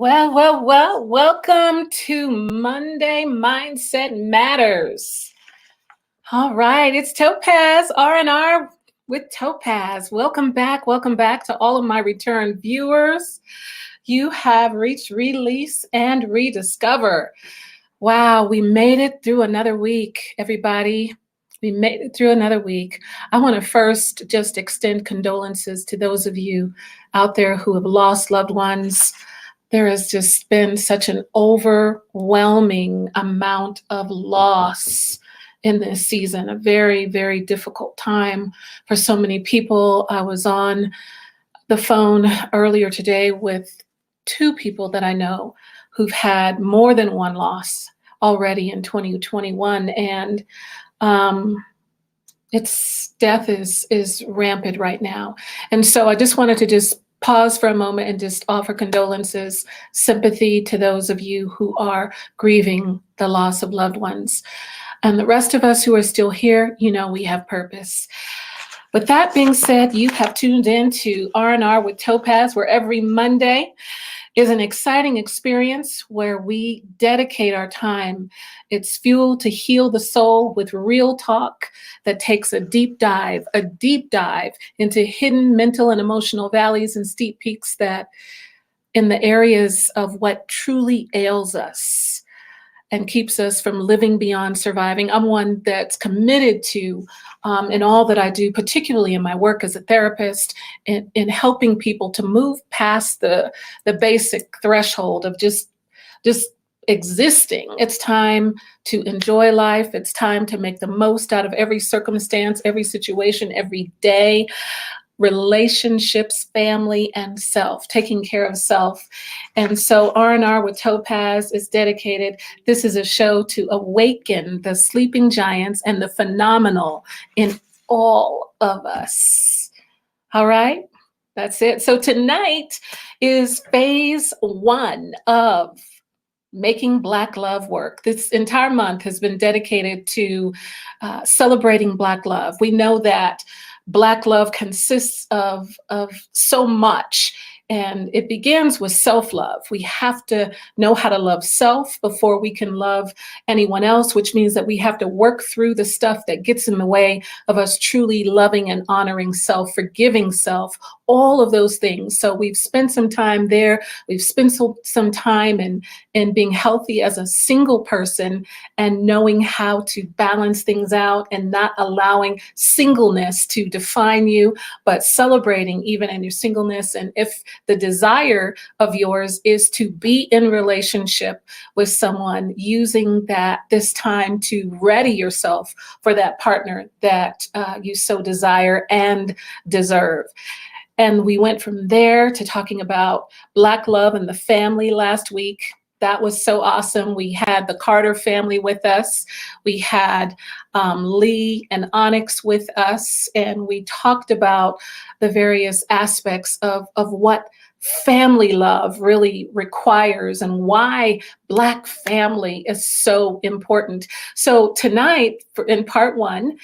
Welcome to Monday Mindset Matters. All right, it's Topazz, R&R with Topazz. Welcome back to all of my return viewers. You have reached Release and Rediscover. Wow, we made it through another week, everybody. We made it through another week. I want to first just extend condolences to those of you out there who have lost loved ones. There has just been such an overwhelming amount of loss in this season, a very, very difficult time for so many people. I was on the phone earlier today with two people that I know who've had more than one loss already in 2021. And death is rampant right now. And so I just wanted to just pause for a moment and just offer condolences, sympathy to those of you who are grieving the loss of loved ones. And the rest of us who are still here, we have purpose. With that being said, you have tuned in to R&R with Topazz, where every Monday is an exciting experience where we dedicate our time. It's fuel to heal the soul with real talk that takes a deep dive into hidden mental and emotional valleys and steep peaks that in the areas of what truly ails us and keeps us from living beyond surviving. I'm one that's committed to, in all that I do, particularly in my work as a therapist, in helping people to move past the basic threshold of just existing. It's time to enjoy life. It's time to make the most out of every circumstance, every situation, every day. Relationships, family, and self, taking care of self. And so R&R with Topazz is dedicated. This is a show to awaken the sleeping giants and the phenomenal in all of us. All right, that's it. So tonight is phase 1 of Making Black Love Work. This entire month has been dedicated to celebrating Black love. We know that Black love consists of so much, and it begins with self-love. We have to know how to love self before we can love anyone else, which means that we have to work through the stuff that gets in the way of us truly loving and honoring self, forgiving self, all of those things. So we've spent some time there. We've spent some time in being healthy as a single person and knowing how to balance things out and not allowing singleness to define you, but celebrating even in your singleness. And if the desire of yours is to be in relationship with someone, using this time to ready yourself for that partner that you so desire and deserve. And we went from there to talking about Black love and the family last week. That was so awesome. We had the Carter family with us. We had Lee and Onyx with us, and we talked about the various aspects of what family love really requires and why Black family is so important. So tonight, in part 1,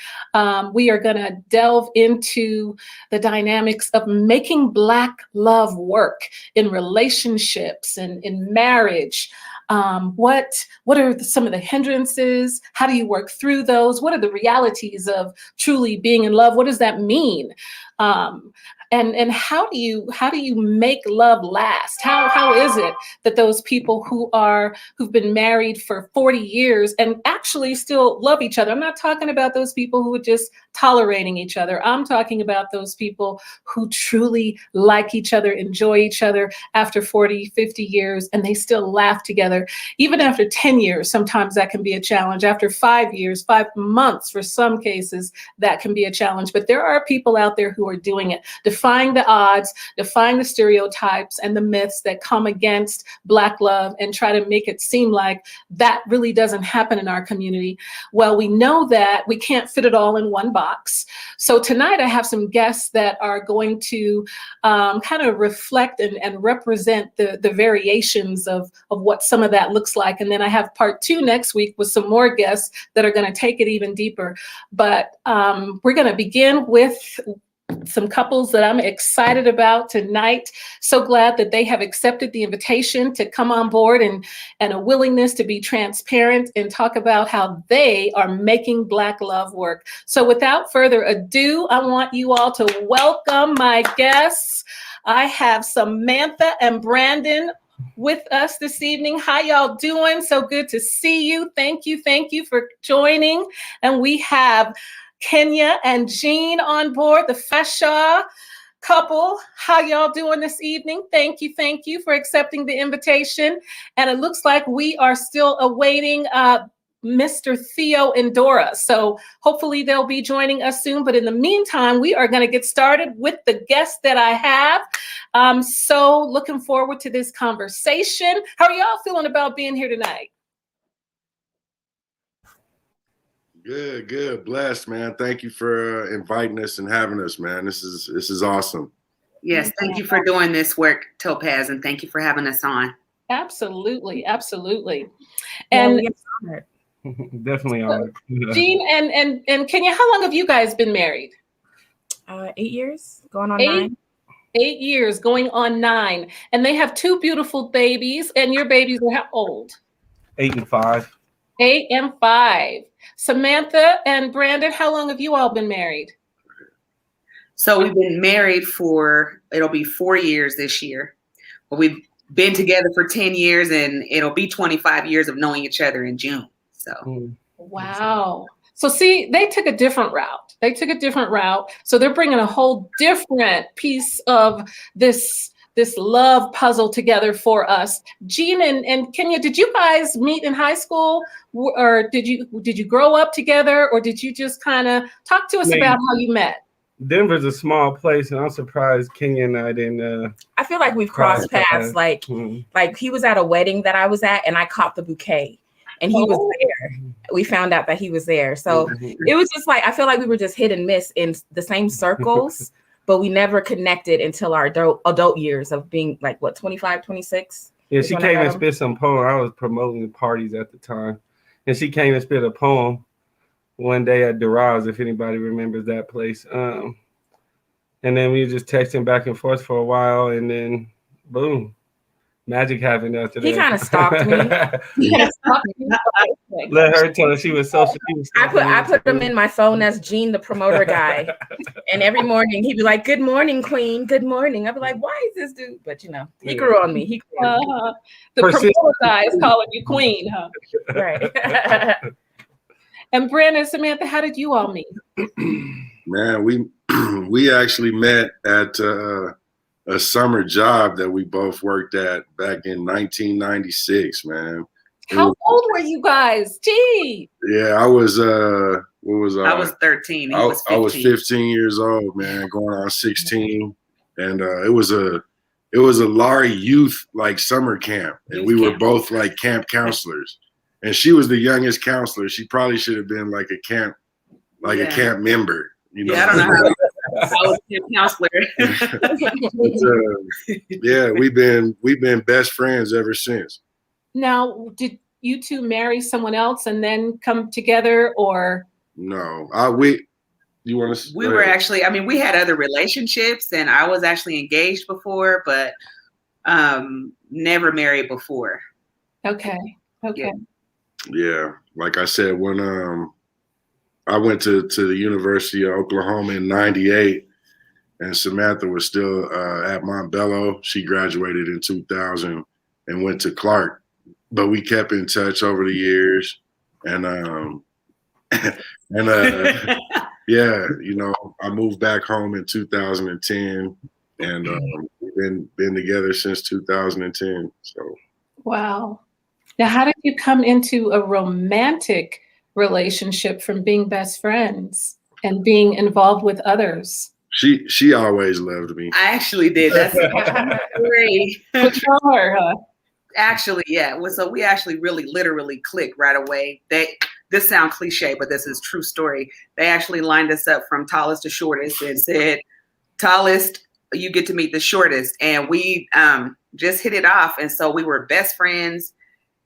we are going to delve into the dynamics of making Black love work in relationships and in marriage. What are some of the hindrances? How do you work through those? What are the realities of truly being in love? What does that mean? And how do you make love last? How is it that those people who've been married for 40 years and actually still love each other? I'm not talking about those people who are just tolerating each other. I'm talking about those people who truly like each other, enjoy each other after 40, 50 years, and they still laugh together. Even after 10 years, sometimes that can be a challenge. After 5 years, 5 months, for some cases, that can be a challenge. But there are people out there who are doing it, defying the odds, defying the stereotypes and the myths that come against Black love and try to make it seem like that really doesn't happen in our community. Well, we know that we can't fit it all in one box. So tonight I have some guests that are going to kind of reflect and represent the variations of what some of that looks like. And then I have part 2 next week with some more guests that are going to take it even deeper. But we're going to begin with some couples that I'm excited about tonight. So glad that they have accepted the invitation to come on board and a willingness to be transparent and talk about how they are making Black love work. So without further ado, I want you all to welcome my guests. I have Samantha and Brandon with us this evening. How y'all doing? So good to see you. Thank you for joining. And we have Kenya and Jean on board, the Fashaw couple. How y'all doing this evening? Thank you for accepting the invitation. And it looks like we are still awaiting Mr. Theo and Dora. So hopefully they'll be joining us soon. But in the meantime, we are going to get started with the guests that I have. So looking forward to this conversation. How are y'all feeling about being here tonight? Good. Blessed, man. Thank you for inviting us and having us, man. This is awesome. Yes, thank you for doing this work, Topazz, and thank you for having us on. Absolutely. And definitely honored. Jean and Kenya, how long have you guys been married? 8 years, going on 9. 8 years, going on 9. And they have 2 beautiful babies. And your babies are how old? 8 and 5. 8 and 5. Samantha and Brandon, how long have you all been married? So we've been married it'll be 4 years this year. But we've been together for 10 years, and it'll be 25 years of knowing each other in June. So, wow. So see, they took a different route. So they're bringing a whole different piece of this love puzzle together for us. Jean and Kenya, did you guys meet in high school, or did you grow up together, or did you just kind of talk to us about how you met? Denver's a small place, and I'm surprised Kenya and I didn't. I feel like we've crossed paths. Like he was at a wedding that I was at, and I caught the bouquet, and he was there. We found out that he was there, so it was just like I feel like we were just hit and miss in the same circles, but we never connected until our adult years of being like 25, 26. Yeah, she came and spit some poem. I was promoting the parties at the time, and she came and spit a poem one day at Duraz, if anybody remembers that place. And then we were just texting back and forth for a while, and then boom, magic happened after that. He kind of stalked me. Let her tell her she was social. I put him in my phone as Gene, the promoter guy. And every morning he'd be like, "Good morning, Queen. Good morning." I'd be like, "Why is this dude?" But he grew on me. The promoter guy is calling you Queen, huh? Right. And Brandon, Samantha, how did you all meet? Man, we actually met at a summer job that we both worked at back in 1996, man. How old were you guys? Gee. Yeah, I was what was I? I was 13. I was 15 years old, man, going on 16. And it was a Laurie youth summer camp. And we were both camp counselors. And she was the youngest counselor. She probably should have been a camp member. Yeah, I don't know how I was a camp counselor. Yeah, we've been best friends ever since. Now, did you two marry someone else and then come together, or? No, we were actually. I mean, we had other relationships, and I was actually engaged before, but never married before. Okay. Yeah, like I said, when I went to the University of Oklahoma in '98, and Samantha was still at Montbello. She graduated in 2000 and went to Clark, but we kept in touch over the years, and yeah, I moved back home in 2010, and we've been together since 2010. So. Wow. Now, how did you come into a romantic relationship from being best friends and being involved with others? She always loved me. I actually did. That's great. Actually, yeah. So we actually really literally clicked right away. This sounds cliche, but this is true story. They actually lined us up from tallest to shortest and said, "Tallest, you get to meet the shortest." And we just hit it off. And so we were best friends.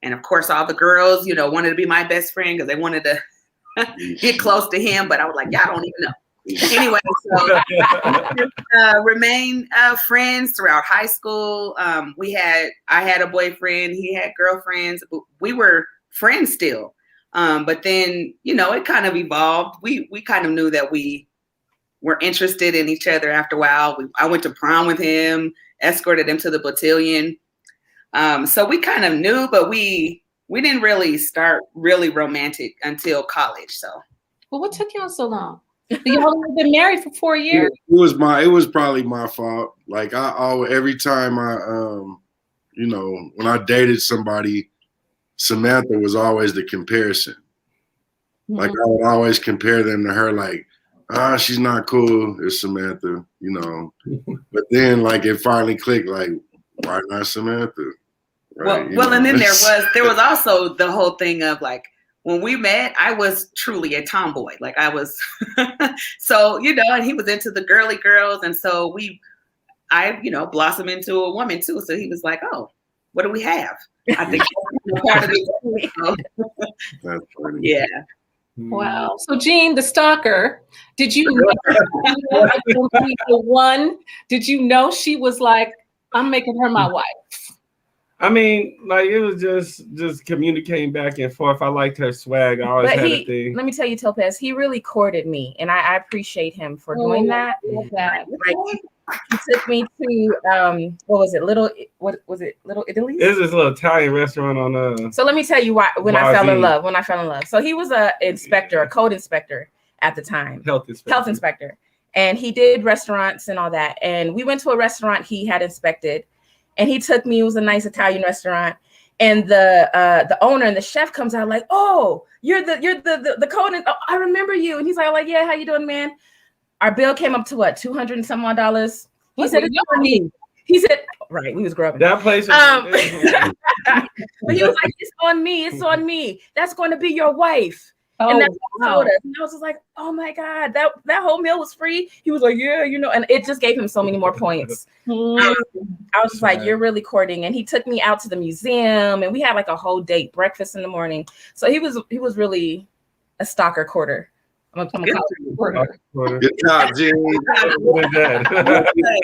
And of course, all the girls, wanted to be my best friend because they wanted to get close to him. But I was like, y'all don't even know. Anyway, so remain friends throughout high school. I had a boyfriend, he had girlfriends, but we were friends still. But then, it kind of evolved. We kind of knew that we were interested in each other after a while. I went to prom with him, escorted him to the battalion. So we kind of knew, but we didn't really start really romantic until college. So, well, what took y'all so long? Y'all have been married for 4 years. It was probably my fault. Like every time when I dated somebody, Samantha was always the comparison. Mm-hmm. Like I would always compare them to her, like, she's not cool, it's Samantha, But then like it finally clicked, like, why not Samantha? Right? Well, and then there was also the whole thing of like, when we met, I was truly a tomboy. Like I was, so, and he was into the girly girls. And so I blossomed into a woman too. So he was like, oh, what do we have? I think that's funny. Yeah. Wow. So Jean, the stalker, did you know did you know she was like, I'm making her my wife? I mean, like it was just communicating back and forth. I liked her swag. I always had a thing. Let me tell you, Topazz, he really courted me, and I appreciate him for doing that. Like he took me to what was it? Little Italy? It's this little Italian restaurant on So let me tell you why when I fell in love. So he was a code inspector at the time. Health inspector. And he did restaurants and all that. And we went to a restaurant he had inspected. And he took me. It was a nice Italian restaurant, and the owner and the chef comes out like, "Oh, you're the code. Oh, I remember you." And he's like, "Yeah, how you doing, man?" Our bill came up to what, $200 and some odd dollars. He said, "It's on me." He said, "Right, we was grubbing." That place. But he was like, "It's on me. It's on me. That's going to be your wife." And that's what he told us. And I was just like, oh my God, that whole meal was free. He was like, yeah, and it just gave him so many more points. I was just like, you're really courting. And he took me out to the museum and we had like a whole date, breakfast in the morning. So he was really a stalker courter. I'm a quarter. Good job, Jimmy.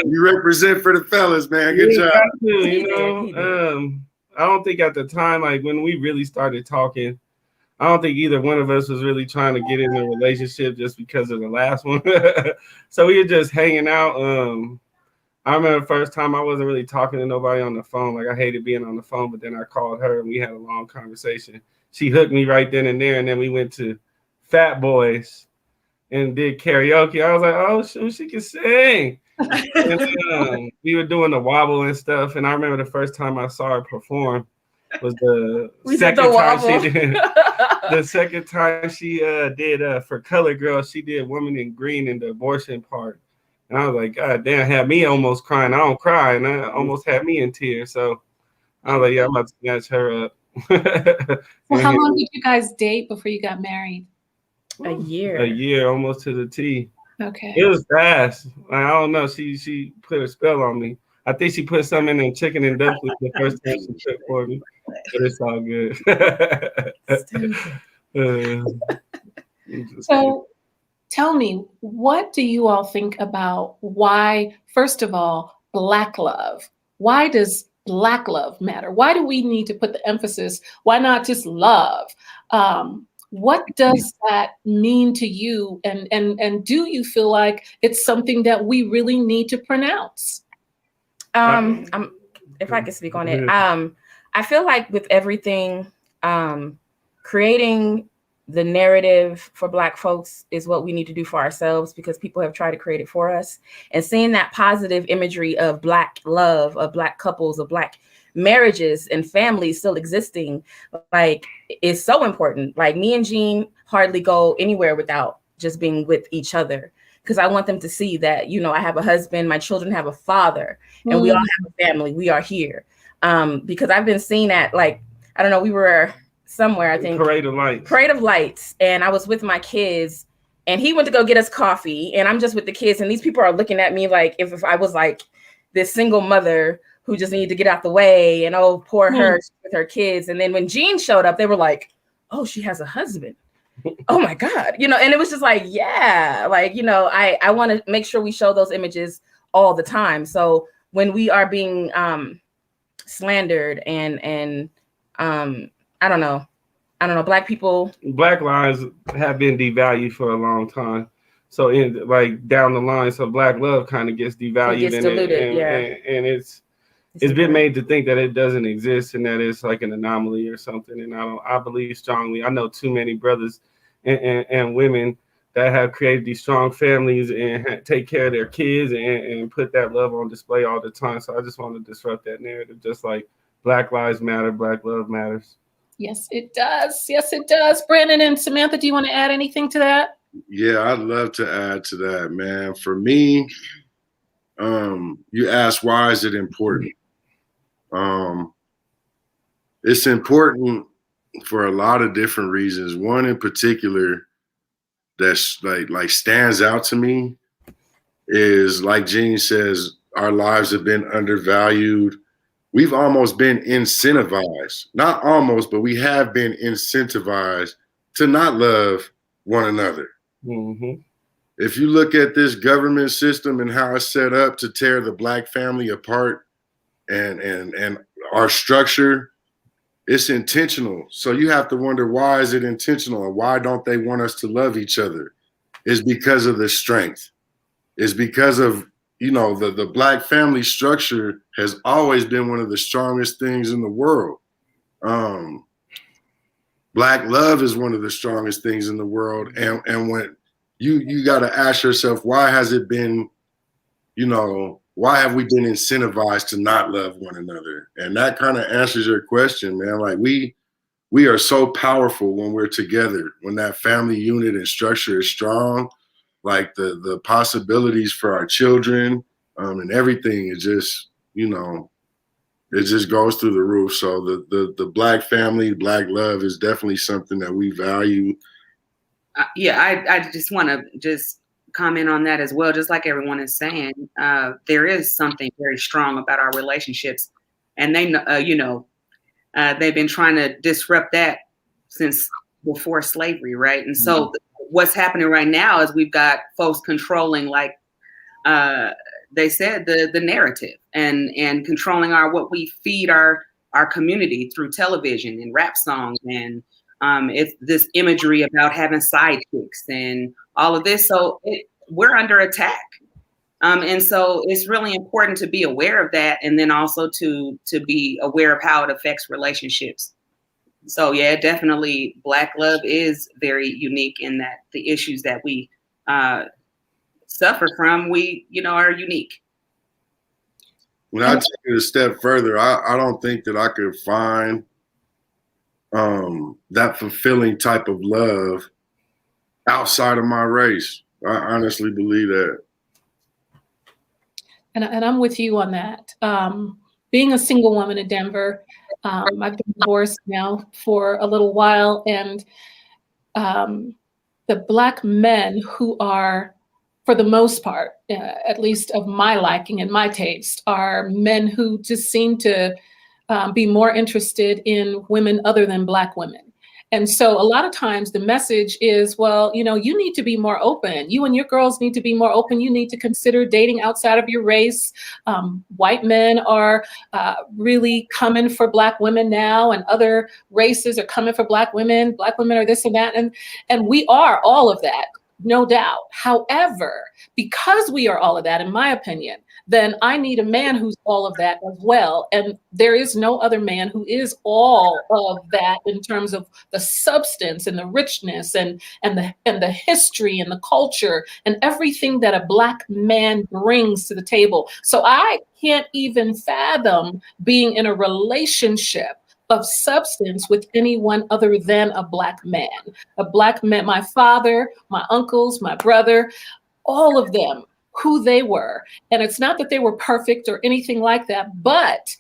You represent for the fellas, man. Good job. I don't think at the time, like when we really started talking, I don't think either one of us was really trying to get in a relationship just because of the last one. So we were just hanging out. I remember the first time I wasn't really talking to nobody on the phone. Like I hated being on the phone, but then I called her and we had a long conversation. She hooked me right then and there. And then we went to Fat Boys and did karaoke. I was like, oh, shoot, she can sing. And we were doing the wobble and stuff. And I remember the first time I saw her perform was the second time she did. The second time she did for Color Girls, she did Woman in Green in the abortion part. And I was like, God damn, had me almost crying. I don't cry, and that almost had me in tears. So I was like, yeah, I'm about to snatch her up. Well, how long did you guys date before you got married? A year. A year, almost to the T. Okay. It was fast. Like, I don't know. She put a spell on me. I think she put something in chicken and dumplings the first time she cooked for me. But it's all good. So tell me, what do you all think about why, first of all, Black love? Why does Black love matter? Why do we need to put the emphasis? Why not just love? What does that mean to you? And do you feel like it's something that we really need to pronounce? If I could speak on it, I feel like with everything, creating the narrative for Black folks is what we need to do for ourselves because people have tried to create it for us. And seeing that positive imagery of Black love, of Black couples, of Black marriages and families still existing, like, is so important. Like me and Jean hardly go anywhere without just being with each other. Because I want them to see that, I have a husband, my children have a father, and we all have a family. We are here. Because I've been seeing that, like, I don't know, we were somewhere, I think. Parade of Lights. And I was with my kids, and he went to go get us coffee, and I'm just with the kids, and these people are looking at me like if I was like this single mother who just needed to get out the way, and poor her with her kids. And then when Jean showed up, they were like, oh, she has a husband. oh my God, you know, and it was just like, yeah, like, you know, I want to make sure we show those images all the time. So when we are being slandered and I don't know, Black people. Black lives have been devalued for a long time. So in like down the line, so Black love kind of gets devalued, It gets diluted, and it's been made to think that it doesn't exist and that it's like an anomaly or something. And I believe strongly. I know too many brothers and women that have created these strong families and take care of their kids and put that love on display all the time. So I just want to disrupt that narrative, just like Black lives matter, Black love matters. Yes, it does. Yes, it does. Brandon and Samantha, do you want to add anything to that? Yeah, I'd love to add to that, man. For me, you asked why is it important? It's important for a lot of different reasons. One in particular that's like stands out to me is, like Jean says, our lives have been undervalued. We've almost been incentivized, not almost, but we have been incentivized to not love one another. Mm-hmm. If you look at this government system and how it's set up to tear the Black family apart and our structure, it's intentional. So you have to wonder, why is it intentional and why don't they want us to love each other? It's because of the strength. It's because of, you know, the Black family structure has always been one of the strongest things in the world. Black love is one of the strongest things in the world. And when you got to ask yourself, why has it been, you know, why have we been incentivized to not love one another? And that kind of answers your question, man. Like we are so powerful when we're together, when that family unit and structure is strong. Like the possibilities for our children and everything is just, you know, it just goes through the roof. So the Black family, Black love is definitely something that we value. I just want to just comment on that as well. Just like everyone is saying, there is something very strong about our relationships, and they, you know, they've been trying to disrupt that since before slavery, right? And so what's happening right now is we've got folks controlling, like they said, the narrative and controlling what we feed our community through television and rap songs and it's this imagery about having sidekicks and all of this. So we're under attack. And so it's really important to be aware of that, and then also to be aware of how it affects relationships. So yeah, definitely Black love is very unique in that the issues that we suffer from, we, you know, are unique. When I take it a step further, I don't think that I could find that fulfilling type of love outside of my race. I honestly believe that. And I'm with you on that. Being a single woman in Denver, I've been divorced now for a little while, and the Black men who are, for the most part, at least of my liking and my taste, are men who just seem to be more interested in women other than Black women. And so a lot of times the message is, well, you know, you need to be more open. You and your girls need to be more open. You need to consider dating outside of your race. White men are really coming for Black women now, and other races are coming for Black women. Black women are this and that. And we are all of that, no doubt. However, because we are all of that, in my opinion, then I need a man who's all of that as well. And there is no other man who is all of that in terms of the substance and the richness and the history and the culture and everything that a Black man brings to the table. So I can't even fathom being in a relationship of substance with anyone other than a Black man. A Black man, my father, my uncles, my brother, all of them, who they were. And it's not that they were perfect or anything like that, but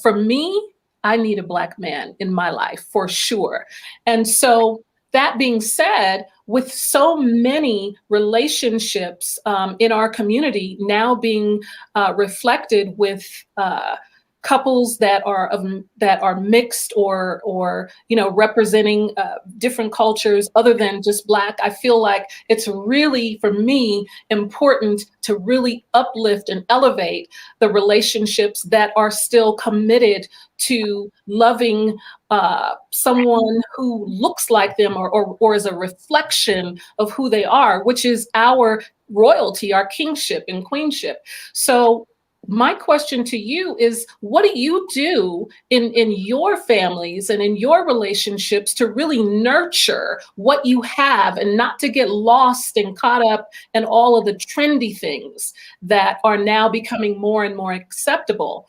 for me, I need a Black man in my life for sure. And so that being said, with so many relationships in our community now being reflected with couples that are mixed or representing different cultures other than just Black. I feel like it's really, for me, important to really uplift and elevate the relationships that are still committed to loving someone who looks like them or is a reflection of who they are, which is our royalty, our kingship and queenship. So my question to you is, what do you do in your families and in your relationships to really nurture what you have and not to get lost and caught up in all of the trendy things that are now becoming more and more acceptable?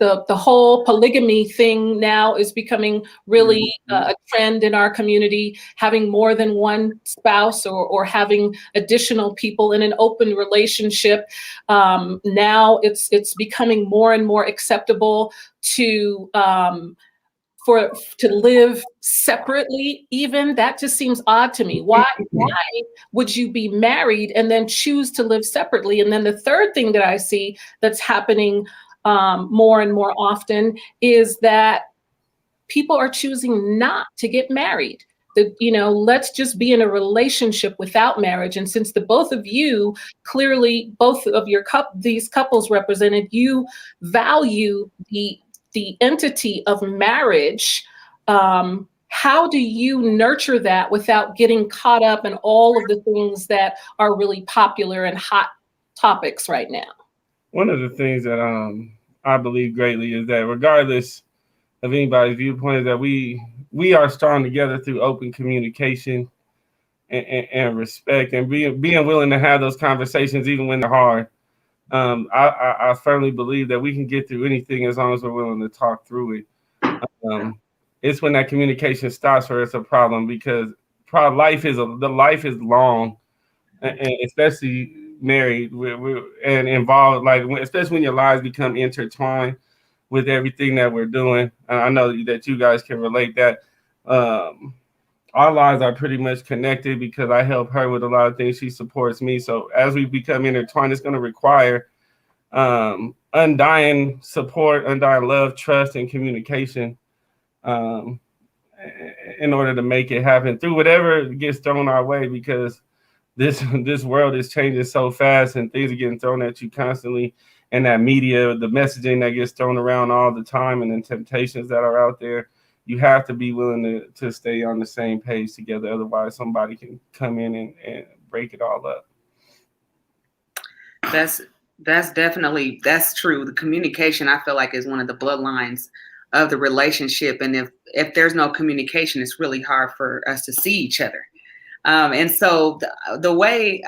The whole polygamy thing now is becoming really a trend in our community, having more than one spouse or having additional people in an open relationship. Now it's becoming more and more acceptable to live separately. Even that just seems odd to me. Why would you be married and then choose to live separately? And then the third thing that I see that's happening more and more often is that people are choosing not to get married. Let's just be in a relationship without marriage. And since the both of you, clearly both of these couples represented, you value the entity of marriage. How do you nurture that without getting caught up in all of the things that are really popular and hot topics right now? One of the things that I believe greatly is that regardless of anybody's viewpoint, is that we are strong together through open communication and respect, and being willing to have those conversations even when they're hard. I firmly believe that we can get through anything as long as we're willing to talk through it. It's when that communication stops where it's a problem, because life is long, and especially married and involved, like especially when your lives become intertwined with everything that we're doing. I know that you guys can relate that our lives are pretty much connected because I help her with a lot of things. She supports me. So as we become intertwined, it's going to require undying support, undying love, trust, and communication in order to make it happen through whatever gets thrown our way, because this world is changing so fast and things are getting thrown at you constantly, and that media, the messaging that gets thrown around all the time, and the temptations that are out there. You have to be willing to stay on the same page together. Otherwise, somebody can come in and break it all up. That's true. The communication, I feel like, is one of the bloodlines of the relationship. And if there's no communication, it's really hard for us to see each other. And so the way,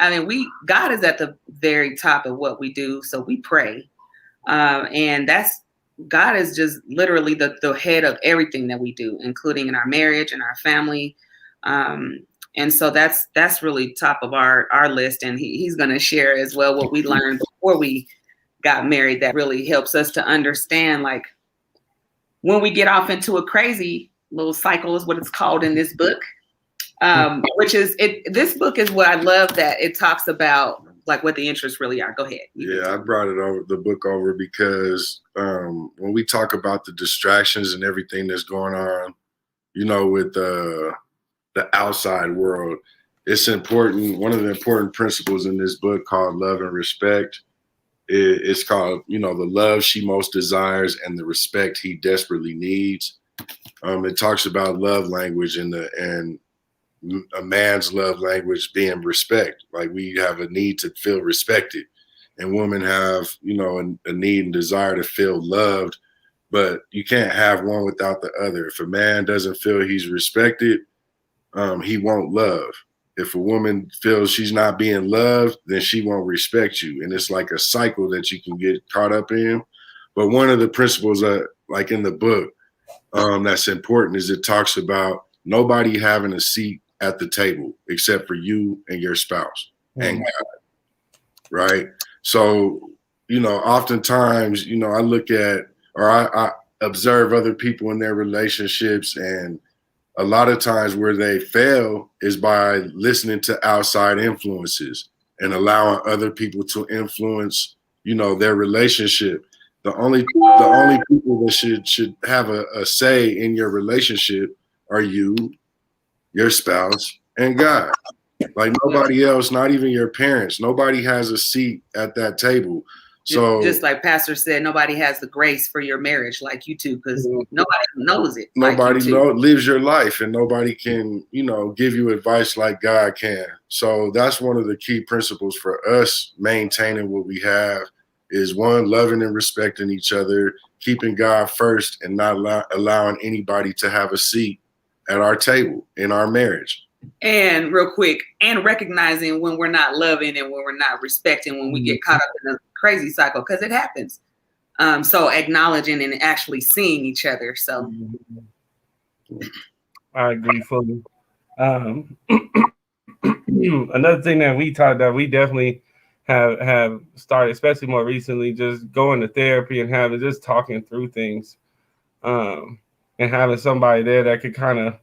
God is at the very top of what we do. So we pray. And God is just literally the head of everything that we do, including in our marriage and our family. And so that's really top of our list. And he's going to share as well what we learned before we got married that really helps us to understand, like, when we get off into a crazy little cycle is what it's called in this book. Which is this book is what I love, that it talks about like what the interests really are. Go ahead. Yeah, I brought the book over because when we talk about the distractions and everything that's going on, with the outside world, it's important. One of the important principles in this book called Love and Respect, it's called, the love she most desires and the respect he desperately needs. It talks about love language and a man's love language being respect. Like, we have a need to feel respected, and women have, a need and desire to feel loved, but you can't have one without the other. If a man doesn't feel he's respected, he won't love. If a woman feels she's not being loved, then she won't respect you. And it's like a cycle that you can get caught up in. But one of the principles like in the book, that's important is it talks about nobody having a seat at the table except for you and your spouse and God, right? So, oftentimes, I look at, or I observe other people in their relationships, and a lot of times where they fail is by listening to outside influences and allowing other people to influence their relationship. The only people that should have a say in your relationship are you, your spouse, and God. Like nobody else, not even your parents. Nobody has a seat at that table. So just like Pastor said, nobody has the grace for your marriage like you two, because nobody knows it. Nobody lives your life, and nobody can, give you advice like God can. So that's one of the key principles for us maintaining what we have is one, loving and respecting each other, keeping God first, and not allowing anybody to have a seat at our table in our marriage. And real quick, and recognizing when we're not loving and when we're not respecting, when we get caught up in a crazy cycle, because it happens. So acknowledging and actually seeing each other. So I agree fully. Another thing that we taught that we definitely have started, especially more recently, just going to therapy and just talking through things, and having somebody there that could kind of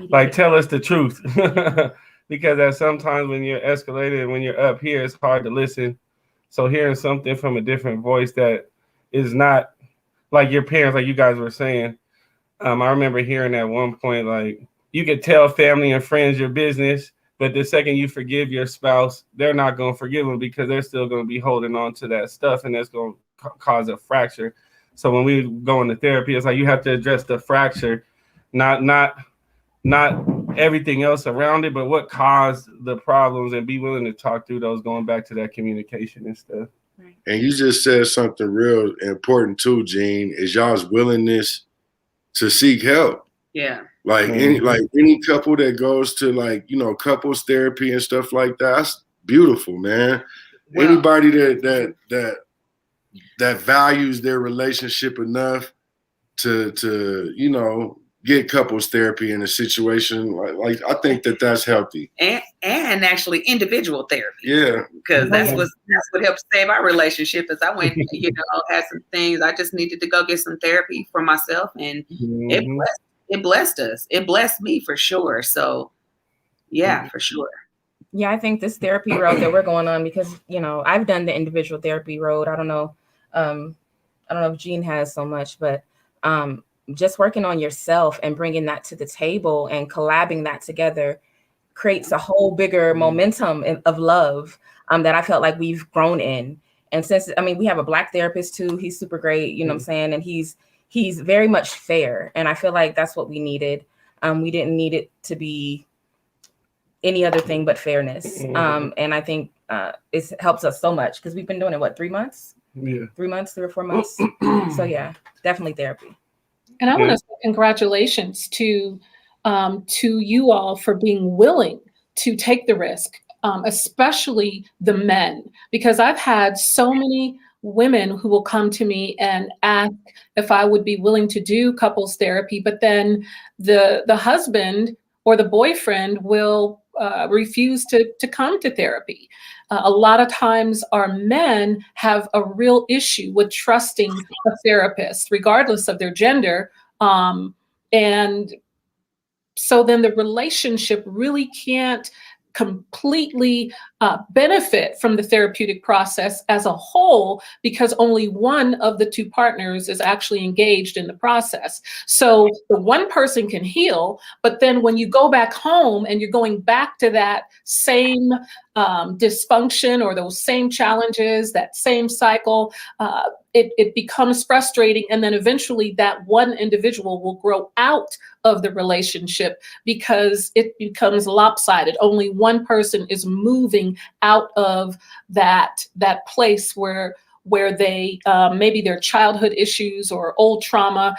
like tell us the truth. Because at sometimes when you're escalated and when you're up here, it's hard to listen. So hearing something from a different voice that is not like your parents, like you guys were saying. I remember hearing at one point, like, you could tell family and friends your business, but the second you forgive your spouse, they're not going to forgive them because they're still going to be holding on to that stuff, and that's going to cause a fracture. So when we go into therapy, it's like you have to address the fracture, not everything else around it, but what caused the problems, and be willing to talk through those, going back to that communication and stuff. And you just said something real important too, Gene, is y'all's willingness to seek help. Yeah. Like any couple that goes to couples therapy and stuff like that, that's beautiful, man. Well, anybody that values their relationship enough to get couples therapy in a situation like I think that's healthy. And actually individual therapy. Yeah. Because that's what helped save our relationship. As I went, had some things. I just needed to go get some therapy for myself, and it blessed us. It blessed me for sure. So yeah, for sure. Yeah, I think this therapy road that we're going on, because I've done the individual therapy road. I don't know if Gene has so much, but just working on yourself and bringing that to the table and collabing that together creates a whole bigger momentum of love that I felt like we've grown in. And since, we have a Black therapist too, he's super great, you know what I'm saying? And he's very much fair. And I feel like that's what we needed. We didn't need it to be any other thing but fairness. And I think it helps us so much because we've been doing it, 3 months? Yeah. 3 months, 3 or 4 months. So yeah, definitely therapy. And I want to say congratulations to you all for being willing to take the risk, especially the men, because I've had so many women who will come to me and ask if I would be willing to do couples therapy, but then the husband or the boyfriend will refuse to come to therapy. A lot of times our men have a real issue with trusting a therapist, regardless of their gender. And so then the relationship really can't completely benefit from the therapeutic process as a whole, because only one of the two partners is actually engaged in the process. So the one person can heal, but then when you go back home and you're going back to that same dysfunction or those same challenges, that same cycle, it becomes frustrating. And then eventually that one individual will grow out of the relationship because it becomes lopsided. Only one person is moving out of that place where they maybe their childhood issues or old trauma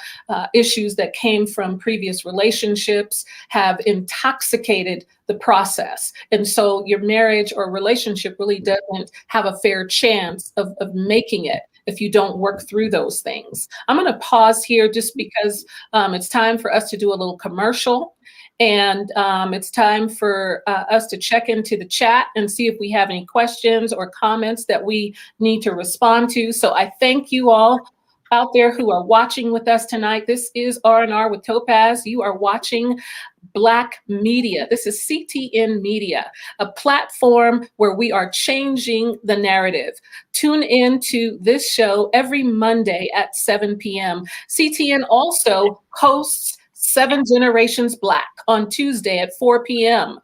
issues that came from previous relationships have intoxicated the process. And so your marriage or relationship really doesn't have a fair chance of making it if you don't work through those things. I'm going to pause here just because it's time for us to do a little commercial. And it's time for us to check into the chat and see if we have any questions or comments that we need to respond to. So I thank you all out there who are watching with us tonight. This is R&R with Topazz. You are watching Black media. This is CTN Media, a platform where we are changing the narrative. Tune in to this show every Monday at 7 p.m. CTN also hosts 7 Generations Black on Tuesday at 4 p.m.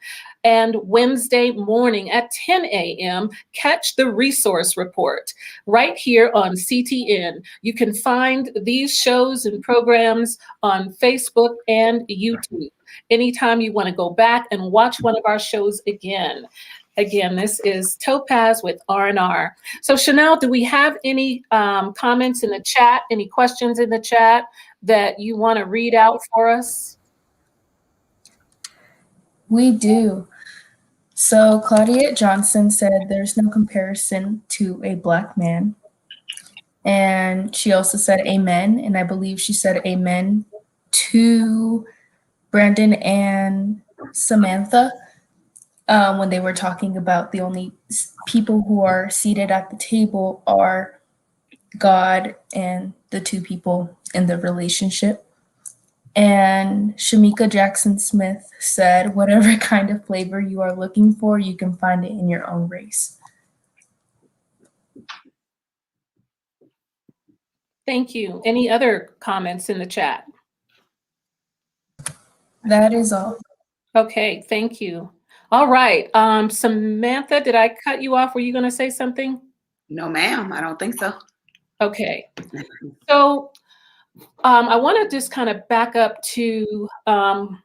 And Wednesday morning at 10 a.m., catch the resource report right here on CTN. You can find these shows and programs on Facebook and YouTube. Anytime you want to go back and watch one of our shows again. Again, this is Topazz with R&R. So Chanel, do we have any comments in the chat, any questions in the chat that you want to read out for us? We do. So Claudia Johnson said there's no comparison to a Black man. And she also said amen. And I believe she said amen to Brandon and Samantha when they were talking about the only people who are seated at the table are God and the 2 people in the relationship. And Shamika Jackson Smith said, whatever kind of flavor you are looking for, you can find it in your own race. Thank you. Any other comments in the chat? That is all. Okay, thank you. All right. Samantha, did I cut you off? Were you going to say something? No, ma'am, I don't think so. Okay. So I want to just kind of back up to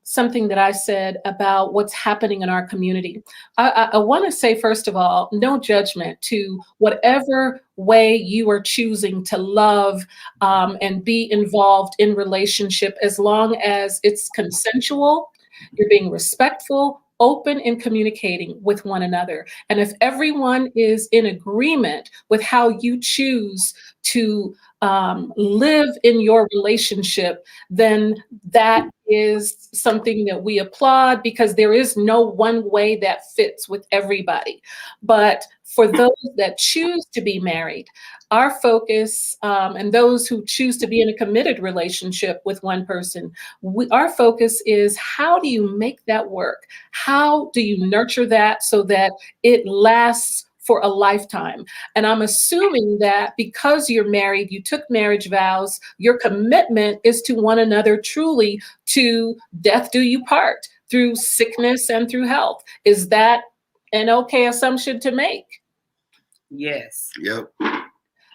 something that I said about what's happening in our community. I want to say, first of all, no judgment to whatever way you are choosing to love and be involved in relationship, as long as it's consensual, you're being respectful, open, and communicating with one another. And if everyone is in agreement with how you choose to live in your relationship, then that is something that we applaud, because there is no one way that fits with everybody. But for those that choose to be married, our focus, and those who choose to be in a committed relationship with one person, our focus is, how do you make that work? How do you nurture that so that it lasts for a lifetime? And I'm assuming that because you're married, you took marriage vows, your commitment is to one another truly, to death do you part, through sickness and through health. Is that an okay assumption to make? Yes. Yep.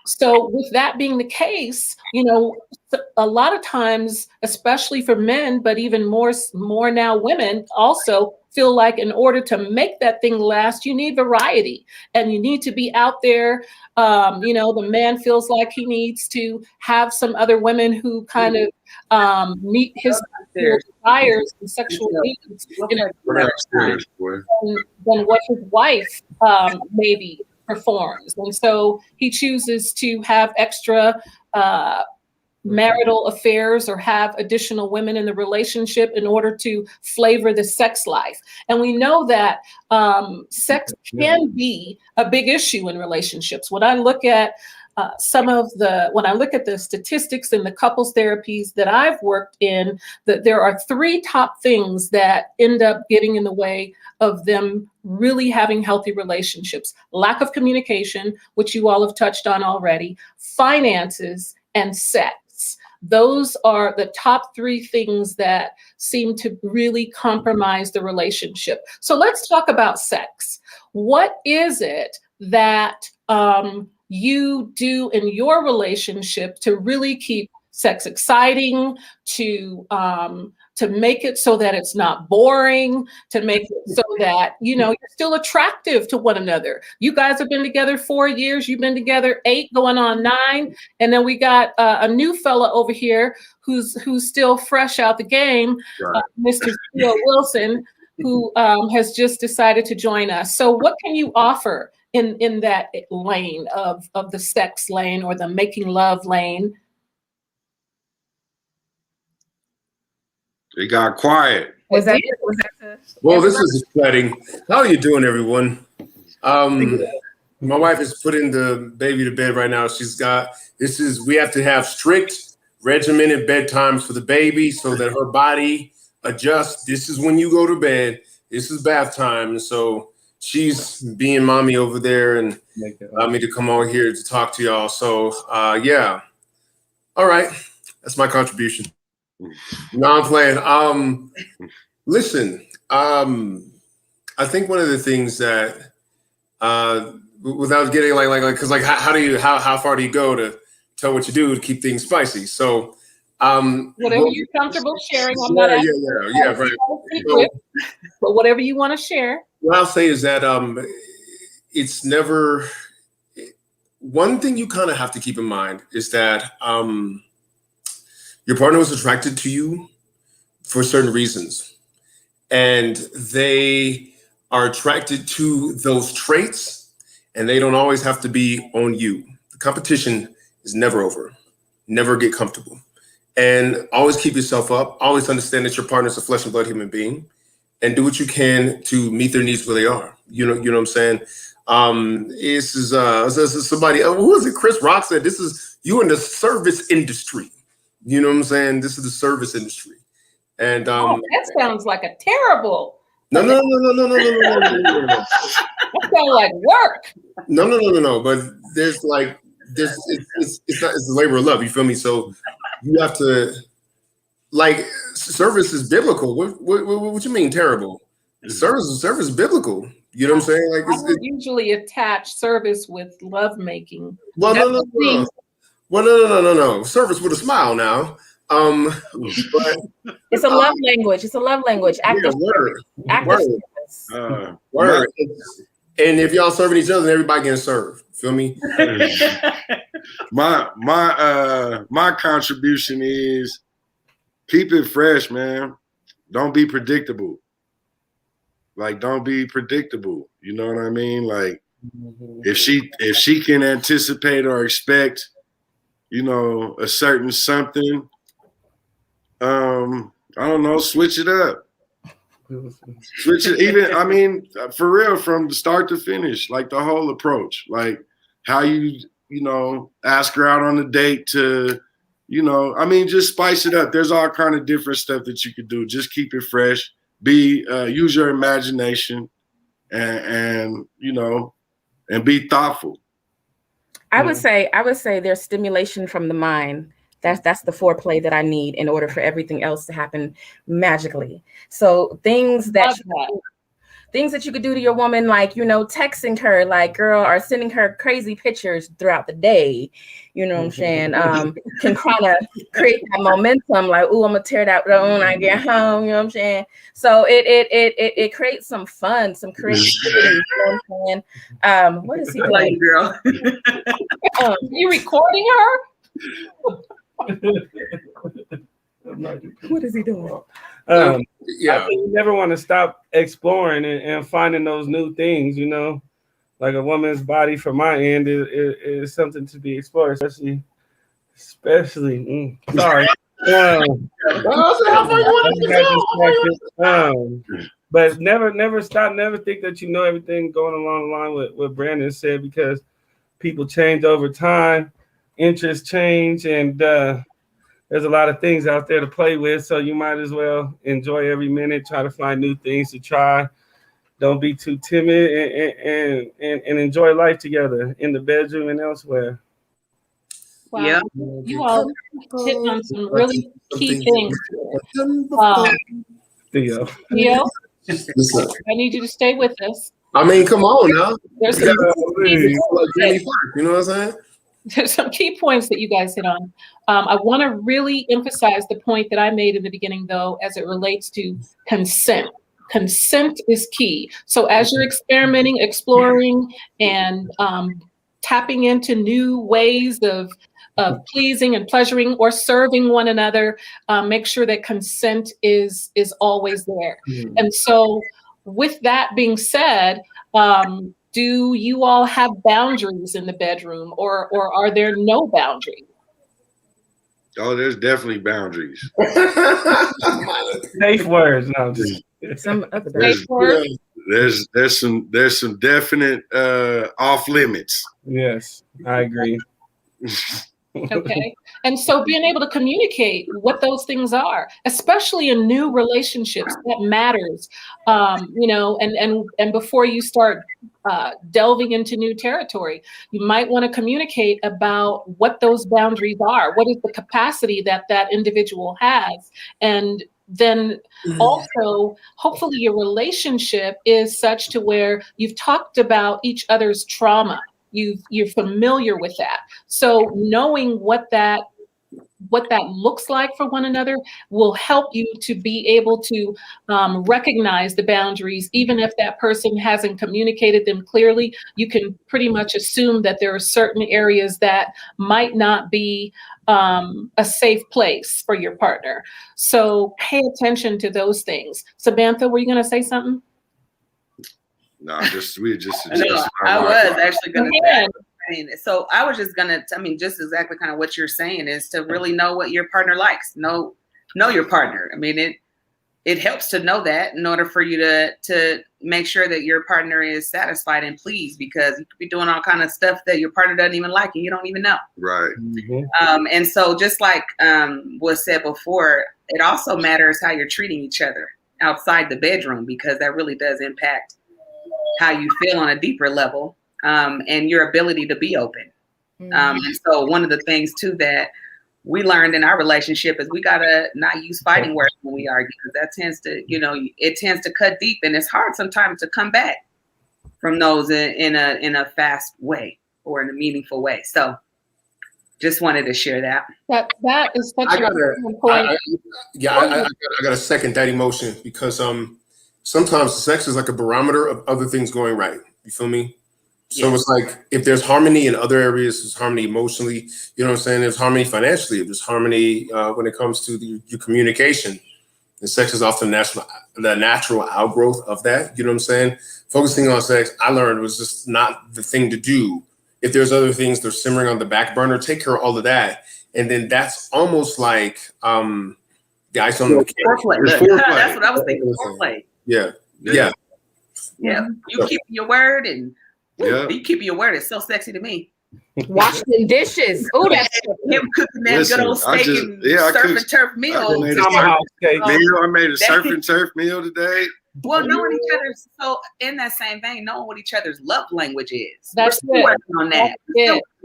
So with that being the case, you know, a lot of times, especially for men, but even more now women also feel like in order to make that thing last, you need variety and you need to be out there. You know, the man feels like he needs to have some other women who kind of meet his desires and sexual needs in a different than what his wife maybe performs. And so he chooses to have extra marital affairs or have additional women in the relationship in order to flavor the sex life. And we know that sex can be a big issue in relationships. When I look at when I look at the statistics and the couples therapies that I've worked in, that there are 3 top things that end up getting in the way of them really having healthy relationships: lack of communication, which you all have touched on already, finances, and sex. Those are the top 3 things that seem to really compromise the relationship. So let's talk about sex. What is it that you do in your relationship to really keep sex exciting, to make it so that it's not boring, to make it so that, you know, you're still attractive to one another? You guys have been together 4 years, you've been together 8, going on 9, and then we got a new fella over here who's still fresh out the game, Mr. Theo Wilson, who has just decided to join us. So what can you offer in that lane of the sex lane or the making love lane? It got quiet. Was that Well, this is exciting. How are you doing, everyone? My wife is putting the baby to bed right now. We have to have strict regimented bedtimes for the baby so that her body adjust. This is when you go to bed. This is bath time. And so she's being mommy over there and allowed me to come over here to talk to y'all. So yeah. All right. That's my contribution. No, I'm playing. Listen, I think one of the things that without getting because how far do you go to tell what you do to keep things spicy? So whatever you're comfortable sharing. I'm not asking right. But whatever you want to share. What I'll say is that it's never one thing you kind of have to keep in mind is that your partner was attracted to you for certain reasons, and they are attracted to those traits, and they don't always have to be on you. The competition is never over. Never get comfortable, and always keep yourself up. Always understand that your partner is a flesh and blood human being, and do what you can to meet their needs where they are. You know what I'm saying? This is somebody. Who was it? Chris Rock said, "This is you in the service industry." You know what I'm saying? This is the service industry, and that sounds like a terrible. No. That sounds like work. No. But there's it's a labor of love. You feel me? So you have to service is biblical. What you mean terrible? Service is biblical. You know what I'm saying? I would usually attach service with lovemaking. Well, no. Service with a smile now. But it's a love language. It's a love language. Active service. Word. And if y'all serving each other, then everybody getting served. Feel me? My contribution is keep it fresh, man. Don't be predictable. Don't be predictable. You know what I mean? If she can anticipate or expect, a certain something, I don't know, switch it up. Switch it for real, from the start to finish, the whole approach, how you ask her out on a date to, just spice it up. There's all kind of different stuff that you could do. Just keep it fresh. Use your imagination and be thoughtful. I would say there's stimulation from the mind. That's the foreplay that I need in order for everything else to happen magically. So things that you could do to your woman, texting her, girl, or sending her crazy pictures throughout the day. You know what I'm saying? Can kind of create that momentum, ooh, I'm gonna tear that down when I get home. You know what I'm saying? So it creates some fun, some creativity. You know what I'm saying? What is he doing, girl? You recording her? What is he doing? I think you never want to stop exploring and finding those new things, like a woman's body from my end is something to be explored, especially sorry. But never stop, never think that you know everything, going along the line with what Brandon said, because people change over time, interests change, and there's a lot of things out there to play with, so you might as well enjoy every minute, try to find new things to try. Don't be too timid, and enjoy life together in the bedroom and elsewhere. Wow. Yeah. You all hit on some really key things. Theo, I need you to stay with us. Come on now. There's some you know what I'm saying? There's some key points that you guys hit on. I want to really emphasize the point that I made in the beginning, though, as it relates to consent. Consent is key. So as you're experimenting, exploring, and tapping into new ways of pleasing and pleasuring or serving one another, make sure that consent is always there. Mm-hmm. And so with that being said, do you all have boundaries in the bedroom, or are there no boundaries? Oh, there's definitely boundaries. Safe words. No, some other safe words. There's some definite off limits. Yes, I agree. Okay. And so being able to communicate what those things are, especially in new relationships, that matters. And before you start delving into new territory, you might want to communicate about what those boundaries are. What is the capacity that that individual has? And then also, hopefully your relationship is such to where you've talked about each other's trauma. You're familiar with that. So knowing what that looks like for one another will help you to be able to recognize the boundaries. Even if that person hasn't communicated them clearly, you can pretty much assume that there are certain areas that might not be a safe place for your partner. So pay attention to those things. Samantha, were you going to say something? No, we just. No, I was actually going to say. So I was just going to, just exactly kind of what you're saying is to really know what your partner likes. Know your partner. It helps to know that in order for you to make sure that your partner is satisfied and pleased, because you could be doing all kind of stuff that your partner doesn't even like and you don't even know. Right. Mm-hmm. And so just like was said before, it also matters how you're treating each other outside the bedroom, because that really does impact how you feel on a deeper level, and your ability to be open. And so one of the things too that we learned in our relationship is we gotta not use fighting words when we argue, because that tends to, it tends to cut deep, and it's hard sometimes to come back from those in a fast way or in a meaningful way. So just wanted to share that. That is such an important point. I got a second that emotion, because sometimes sex is like a barometer of other things going right. You feel me? So It's like, if there's harmony in other areas, there's harmony emotionally, you know what I'm saying? There's harmony financially, there's harmony when it comes to your communication. And sex is often the natural outgrowth of that, you know what I'm saying? Focusing on sex, I learned, was just not the thing to do. If there's other things that are simmering on the back burner, take care of all of that. And then that's almost like the ice on the cake. Foreplay. That's what I was thinking, foreplay. Yeah. You keep your word, and you keep your word. It's so sexy to me. Washing dishes. Oh, that's him cooking that good old steak and surf and turf meal. I made a surf and turf meal today. Well, knowing each other's, so in that same vein, knowing what each other's love language is. That's We're still working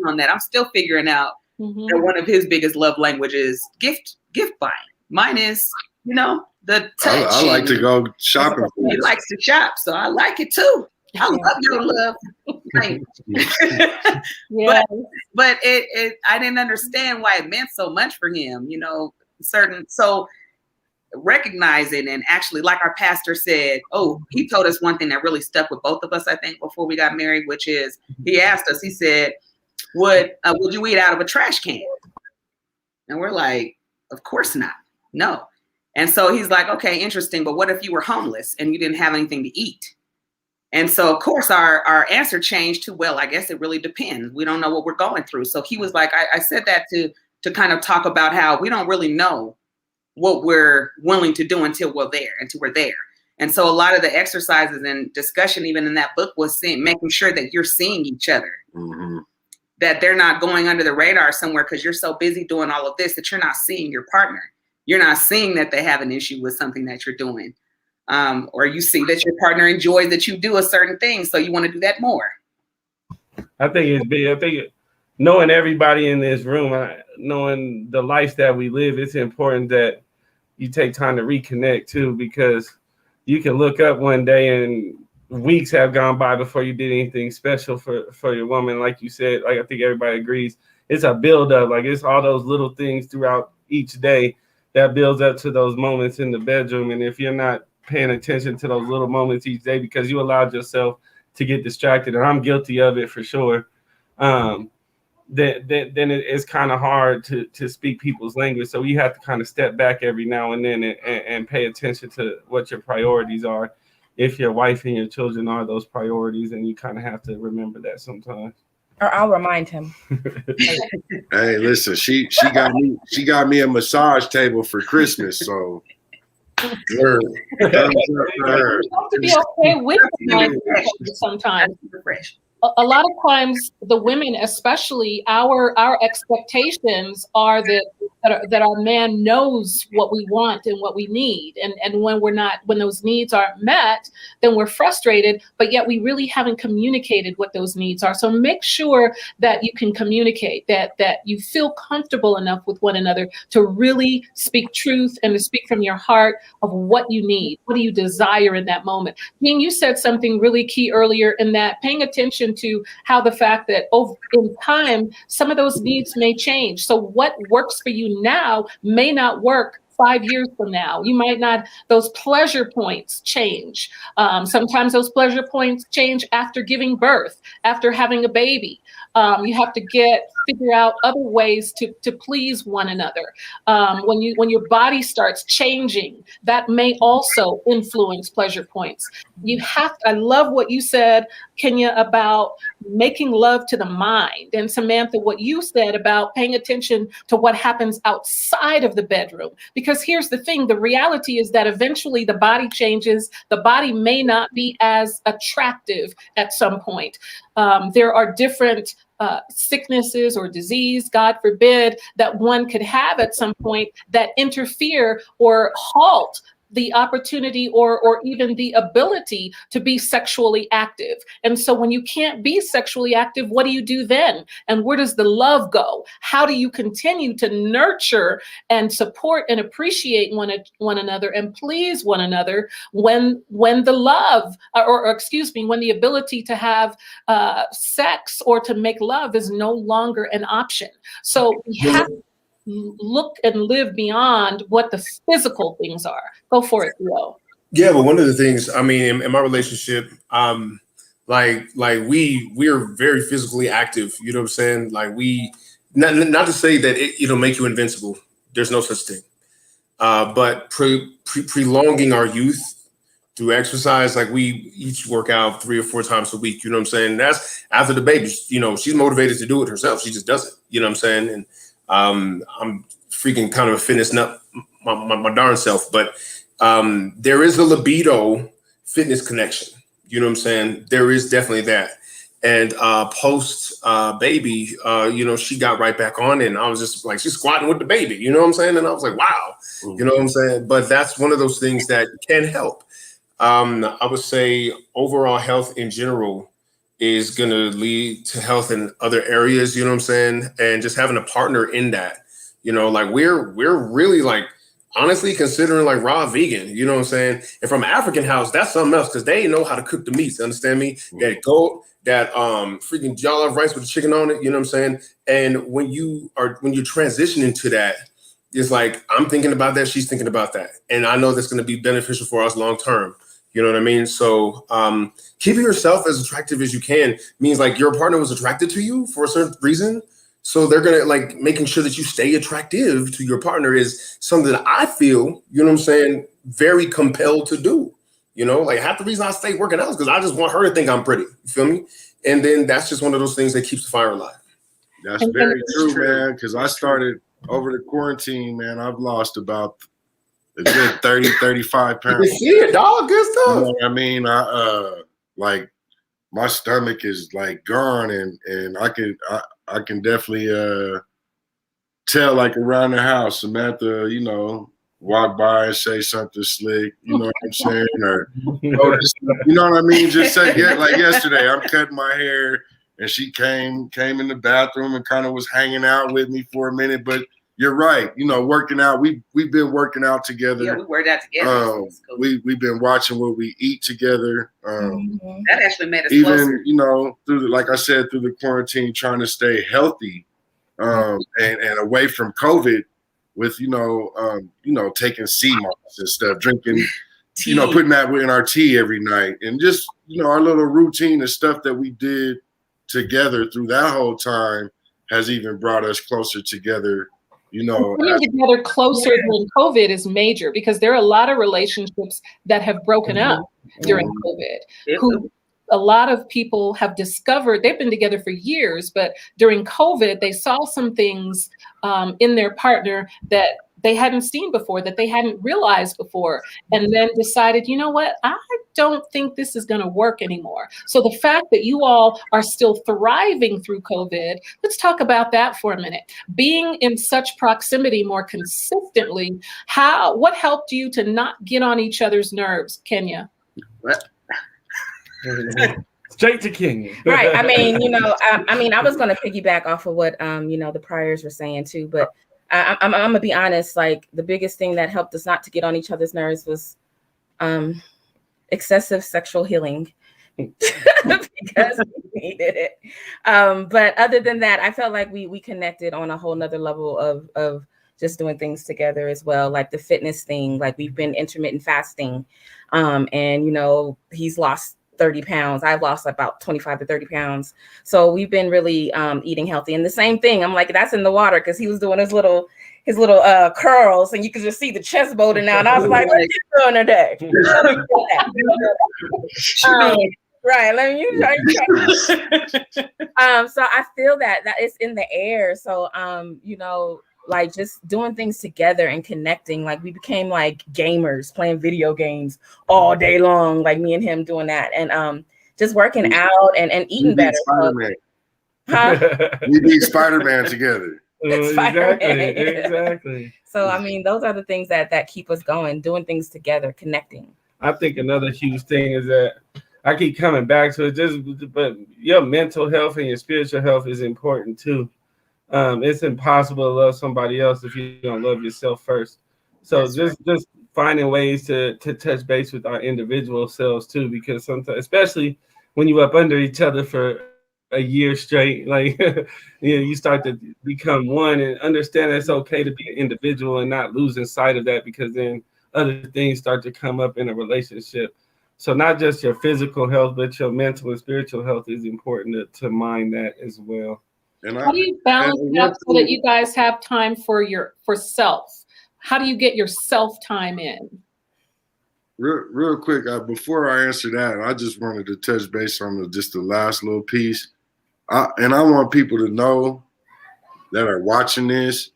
on that. I'm still figuring out that one of his biggest love languages is gift buying. Mine is, the touch. I like to go shopping. He likes to shop, so I like it too. I love your love language. But it I didn't understand why it meant so much for him, so recognizing, and actually, like our pastor said, he told us one thing that really stuck with both of us, I think, before we got married, which is, he asked us, he said, would you eat out of a trash can? And we're like, of course not. No. And so he's like, okay, interesting. But what if you were homeless and you didn't have anything to eat? And so, of course, our answer changed to, well, I guess it really depends. We don't know what we're going through. So he was like, I said that to kind of talk about how we don't really know what we're willing to do until we're there. And so a lot of the exercises and discussion, even in that book, was making sure that you're seeing each other, that they're not going under the radar somewhere because you're so busy doing all of this that you're not seeing your partner. You're not seeing that they have an issue with something that you're doing. Or you see that your partner enjoys that you do a certain thing, so you want to do that more. I think it's big. I think knowing everybody in this room, knowing the life that we live, it's important that you take time to reconnect too, because you can look up one day and weeks have gone by before you did anything special for your woman. Like you said, like I think everybody agrees, it's a buildup. Like it's all those little things throughout each day that builds up to those moments in the bedroom. And if you're not paying attention to those little moments each day because you allowed yourself to get distracted, and I'm guilty of it for sure, then it's kind of hard to speak people's language. So you have to kind of step back every now and then and pay attention to what your priorities are. If your wife and your children are those priorities, and you kind of have to remember that sometimes. Or I'll remind him. Hey, listen, she got me a massage table for Christmas, so you have to be okay with the sometimes. a lot of times the women, especially our expectations are that our man knows what we want and what we need. And when those needs aren't met, then we're frustrated, but yet we really haven't communicated what those needs are. So make sure that you can communicate, that you feel comfortable enough with one another to really speak truth and to speak from your heart of what you need. What do you desire in that moment? Jean, you said something really key earlier in that paying attention to how the fact that in time, some of those needs may change. So what works for you now may not work 5 years from now. You might not, those pleasure points change. Sometimes those pleasure points change after giving birth, after having a baby. You have to figure out other ways to please one another. When your body starts changing, that may also influence pleasure points. I love what you said, Kenya, about making love to the mind. And Samantha, what you said about paying attention to what happens outside of the bedroom. Because here's the thing, the reality is that eventually the body changes. The body may not be as attractive at some point. There are different sicknesses or disease, God forbid, that one could have at some point that interfere or halt the opportunity or even the ability to be sexually active. And so when you can't be sexually active, what do you do then? And where does the love go? How do you continue to nurture and support and appreciate one another and please one another when the love, when the ability to have sex or to make love is no longer an option? So we have to look and live beyond what the physical things are. Go for it, Theo. Yeah, but one of the things, I mean, in my relationship, like we are very physically active. You know what I'm saying? Like not to say that it'll make you invincible. There's no such thing. But prolonging our youth through exercise, like we each work out 3 or 4 times a week. You know what I'm saying? That's after the baby. You know, she's motivated to do it herself. She just does it. You know what I'm saying? And I'm freaking kind of a fitness nut, my darn self, but there is a libido fitness connection. You know what I'm saying? There is definitely that. And post baby, you know, she got right back on, and I was just like, she's squatting with the baby. You know what I'm saying? And I was like, wow. You know what I'm saying? But that's one of those things that can help. I would say overall health in general is going to lead to health in other areas, you know what I'm saying? And just having a partner in that, you know, like we're really like honestly considering like raw vegan, you know what I'm saying? And from an African house, that's something else because they know how to cook the meats, understand me? That goat, that freaking jollof rice with the chicken on it, you know what I'm saying? And when you're transitioning to that, it's like I'm thinking about that, she's thinking about that. And I know that's going to be beneficial for us long term. You know what I mean? So keeping yourself as attractive as you can means like your partner was attracted to you for a certain reason. So they're going to like making sure that you stay attractive to your partner is something that I feel, you know what I'm saying, very compelled to do. You know, like half the reason I stay working out is because I just want her to think I'm pretty. You feel me? And then that's just one of those things that keeps the fire alive. That's very true, man. Because I started over the quarantine, man. I've lost about a good 30, 35 pounds. You see it, dog. Good stuff. You know what I mean? Like my stomach is like gone, and I can definitely tell like around the house, Samantha, you know, walk by and say something slick, you know what I'm saying? Or you know what I mean? Just say, yeah, like yesterday, I'm cutting my hair and she came in the bathroom and kind of was hanging out with me for a minute. But you're right, you know, working out. We've been working out together. Yeah, we worked out together. Cool. We've been watching what we eat together. That actually made us even closer. You know, like I said, through the quarantine, trying to stay healthy and away from COVID. With you know, taking sea moss and stuff, drinking, tea. You know, putting that in our tea every night, and just you know, our little routine and stuff that we did together through that whole time has even brought us closer together. You know, coming together closer during COVID is major because there are a lot of relationships that have broken up during COVID. A lot of people have discovered they've been together for years, but during COVID, they saw some things in their partner that they hadn't seen before, that they hadn't realized before, and then decided, you know what, I don't think this is going to work anymore. So the fact that you all are still thriving through COVID, let's talk about that for a minute. Being in such proximity more consistently, what helped you to not get on each other's nerves, Kenya? Straight to Kenya. Right. I mean, I was going to piggyback off of what, the priors were saying too, but I'm going to be honest, like the biggest thing that helped us not to get on each other's nerves was excessive sexual healing because we needed it. But other than that, I felt like we connected on a whole nother level of just doing things together as well. Like the fitness thing, like we've been intermittent fasting. And, he's lost 30 pounds. I've lost about 25 to 30 pounds. So we've been really eating healthy. And the same thing, I'm like, that's in the water, because he was doing his little curls, and you could just see the chest bulging now. And I was like, what are you doing today? Right. Let me try. So I feel that it's in the air. So, like just doing things together and connecting, like we became like gamers playing video games all day long, like me and him doing that, and just working out and eating better. We beat Spider-Man together. Exactly. So I mean, those are the things that keep us going, doing things together, connecting. I think another huge thing is that I keep coming back to it, but your mental health and your spiritual health is important too. It's impossible to love somebody else if you don't love yourself first. So just finding ways to touch base with our individual selves too, because sometimes, especially when you up under each other for a year straight, like you start to become one and understand that it's okay to be an individual and not losing sight of that, because then other things start to come up in a relationship. So not just your physical health, but your mental and spiritual health is important to mind that as well. And how do you balance it out so that you guys have time for self? How do you get your self time in? Real quick, before I answer that, I just wanted to touch base on just the last little piece. I want people to know that are watching this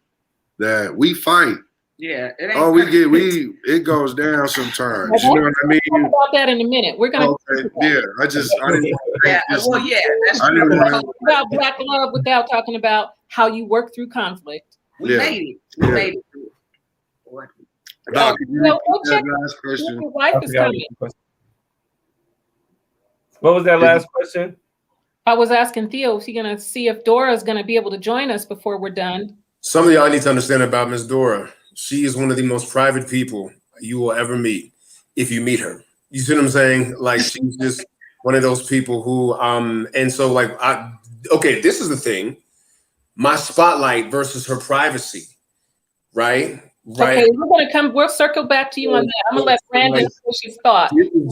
that we fight. Yeah. It goes down sometimes. You know what I mean? We'll talk about that in a minute. We're gonna. Okay, yeah. I didn't. That's about Black love without talking about how you work through conflict. We made it. Doc, check last question. your wife is coming. What was that last question? I was asking Theo, is he gonna see if Dora is gonna be able to join us before we're done? Some of y'all need to understand about Miss Dora. She is one of the most private people you will ever meet if you meet her. You see what I'm saying? Like, she's just one of those people who, and so like, this is the thing. My spotlight versus her privacy, right? Right. Okay, we'll circle back to you on that. I'm gonna let Brandon finish his thought. This has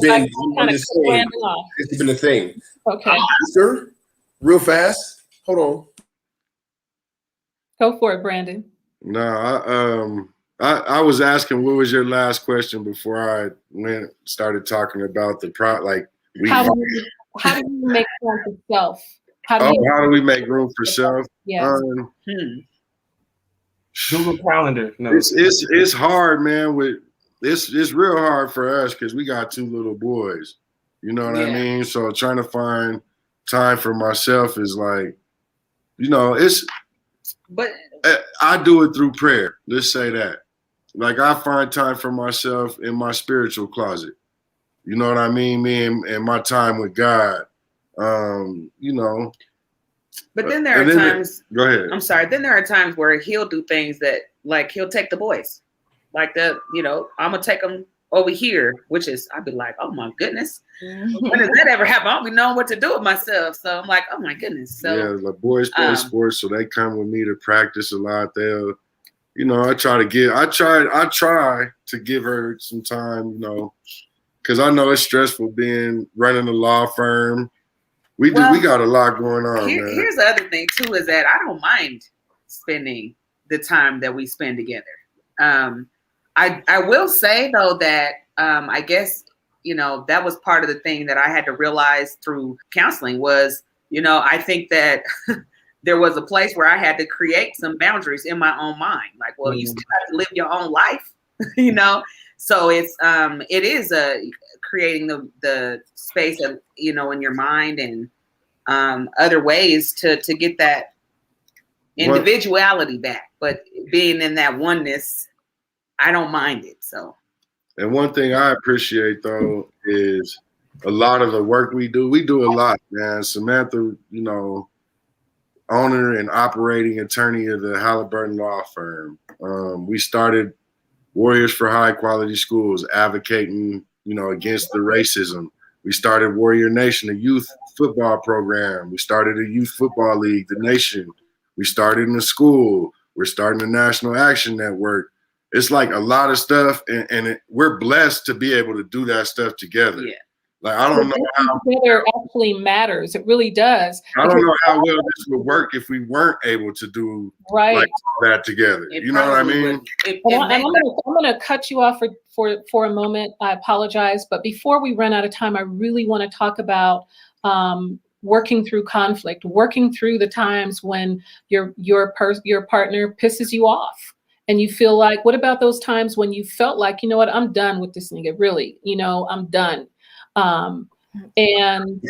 been a thing. Okay. I'll ask her real fast. Hold on. Go for it, Brandon. No, I was asking, what was your last question before I started talking about how do you make room for self? How do we make room for self? Yeah. Google Calendar. No. It's hard, man. It's real hard for us because we got 2 little boys. You know what I mean? So trying to find time for myself is like, But I do it through prayer. Let's say that. Like, I find time for myself in my spiritual closet. You know what I mean? Me and my time with God. But then there are times. Go ahead. I'm sorry. Then there are times where he'll do things that, like, he'll take the boys, like I'm gonna take them over here, which is, I'd be like, oh my goodness, when does that ever happen? I don't even know what to do with myself. So I'm like, oh my goodness. So yeah, the boys play sports, so they come with me to practice a lot. They'll, I try to give her some time, because I know it's stressful running a law firm. We got a lot going on. Man. Here's the other thing too, is that I don't mind spending the time that we spend together. I will say though that I guess that was part of the thing that I had to realize through counseling was, I think that there was a place where I had to create some boundaries in my own mind. Like, well, you still have to live your own life, you know? So it is creating the space of, you know, in your mind and other ways to get that individuality back. But being in that oneness, I don't mind it. So. And one thing I appreciate though is a lot of the work we do a lot, man. Samantha, you know, owner and operating attorney of the Halliburton Law Firm. We started Warriors for High Quality Schools, advocating, you know, against the racism. We started Warrior Nation, a youth football program. We started a youth football league, the Nation. We started in a school. We're starting a National Action Network. It's like a lot of stuff, and we're blessed to be able to do that stuff together. Yeah. Like, I don't know how together actually matters. It really does. I don't know how well this would work if we weren't able to do like that together. You know what I mean? I'm going to cut you off for a moment. I apologize, but before we run out of time, I really want to talk about working through conflict, working through the times when your partner pisses you off. And you feel like, what about those times when you felt like, you know what, I'm done with this nigga, really, you know, I'm done. And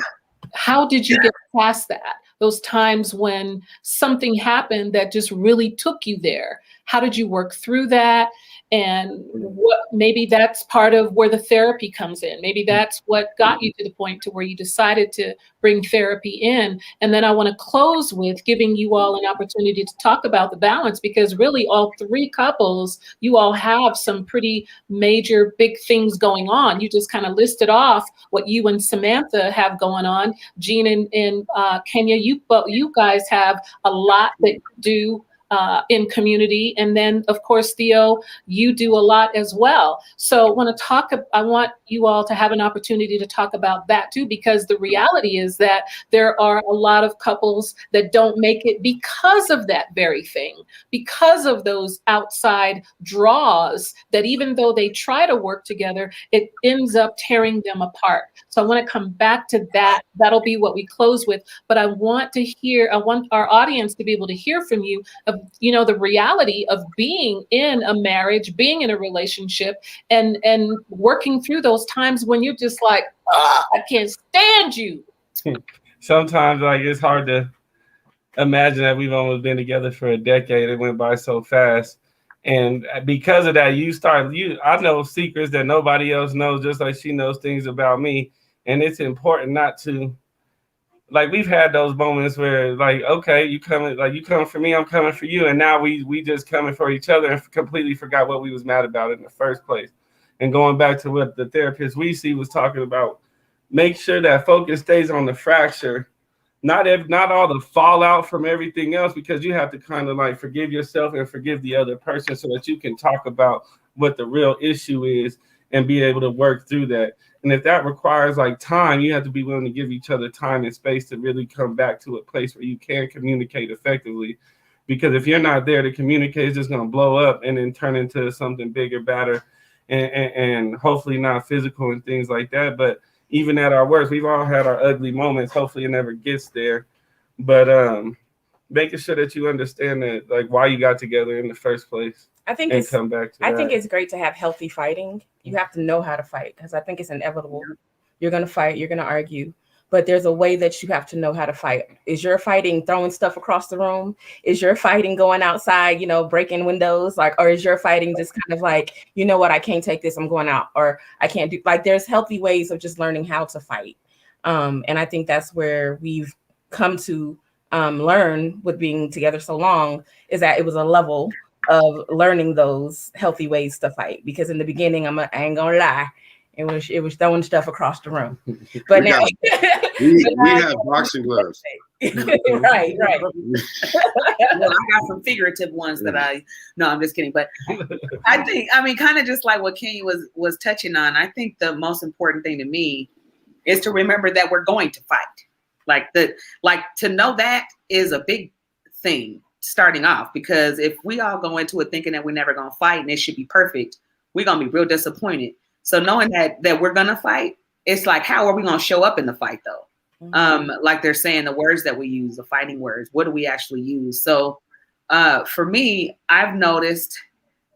how did you get past that? Those times when something happened that just really took you there. How did you work through that? And what, maybe that's part of where the therapy comes in. Maybe that's what got you to the point to where you decided to bring therapy in. And then I want to close with giving you all an opportunity to talk about the balance, because really all three couples, you all have some pretty major big things going on. You just kind of listed off what you and Samantha have going on. Jean and Kenya, you guys have a lot that you do in community. And then of course, Theo, you do a lot as well. So I want you all to have an opportunity to talk about that too, because the reality is that there are a lot of couples that don't make it because of that very thing, because of those outside draws that even though they try to work together, it ends up tearing them apart. So I want to come back to that. That'll be what we close with. But I want our audience to be able to hear from you of, you know, the reality of being in a marriage, being in a relationship, and working through those times when you're just like, I can't stand you. Sometimes like it's hard to imagine that we've almost been together for a decade. It went by so fast. And because of that, I know secrets that nobody else knows, just like she knows things about me. And it's important not to, like, we've had those moments where, like, okay, you coming for me, I'm coming for you, and now we just coming for each other and completely forgot what we was mad about in the first place. And going back to what the therapist we see was talking about, make sure that focus stays on the fracture, not all the fallout from everything else, because you have to kind of like forgive yourself and forgive the other person so that you can talk about what the real issue is and be able to work through that. And if that requires like time, you have to be willing to give each other time and space to really come back to a place where you can communicate effectively. Because if you're not there to communicate, it's just going to blow up and then turn into something bigger, badder, and hopefully not physical and things like that. But even at our worst, we've all had our ugly moments. Hopefully it never gets there. But making sure that you understand that, like, why you got together in the first place. I think it's great to have healthy fighting. You have to know how to fight, because I think it's inevitable. You're going to fight, you're going to argue, but there's a way that you have to know how to fight. Is your fighting throwing stuff across the room? Is your fighting going outside, you know, breaking windows? Or is your fighting just kind of like, you know what, I can't take this, I'm going out, or I can't do, like, there's healthy ways of just learning how to fight. And I think that's where we've come to learn with being together so long, is that it was a level of learning those healthy ways to fight. Because in the beginning, I ain't gonna lie, it was throwing stuff across the room. But now we have boxing gloves. Well, right. I got some figurative ones that I'm just kidding. But I think, kind of just like what Kenny was touching on, I think the most important thing to me is to remember that we're going to fight. To know that is a big thing starting off, because if we all go into it thinking that we're never going to fight and it should be perfect, we're going to be real disappointed. So knowing that we're going to fight, it's like, how are we going to show up in the fight though? Like they're saying, the words that we use, the fighting words, what do we actually use? So for me, I've noticed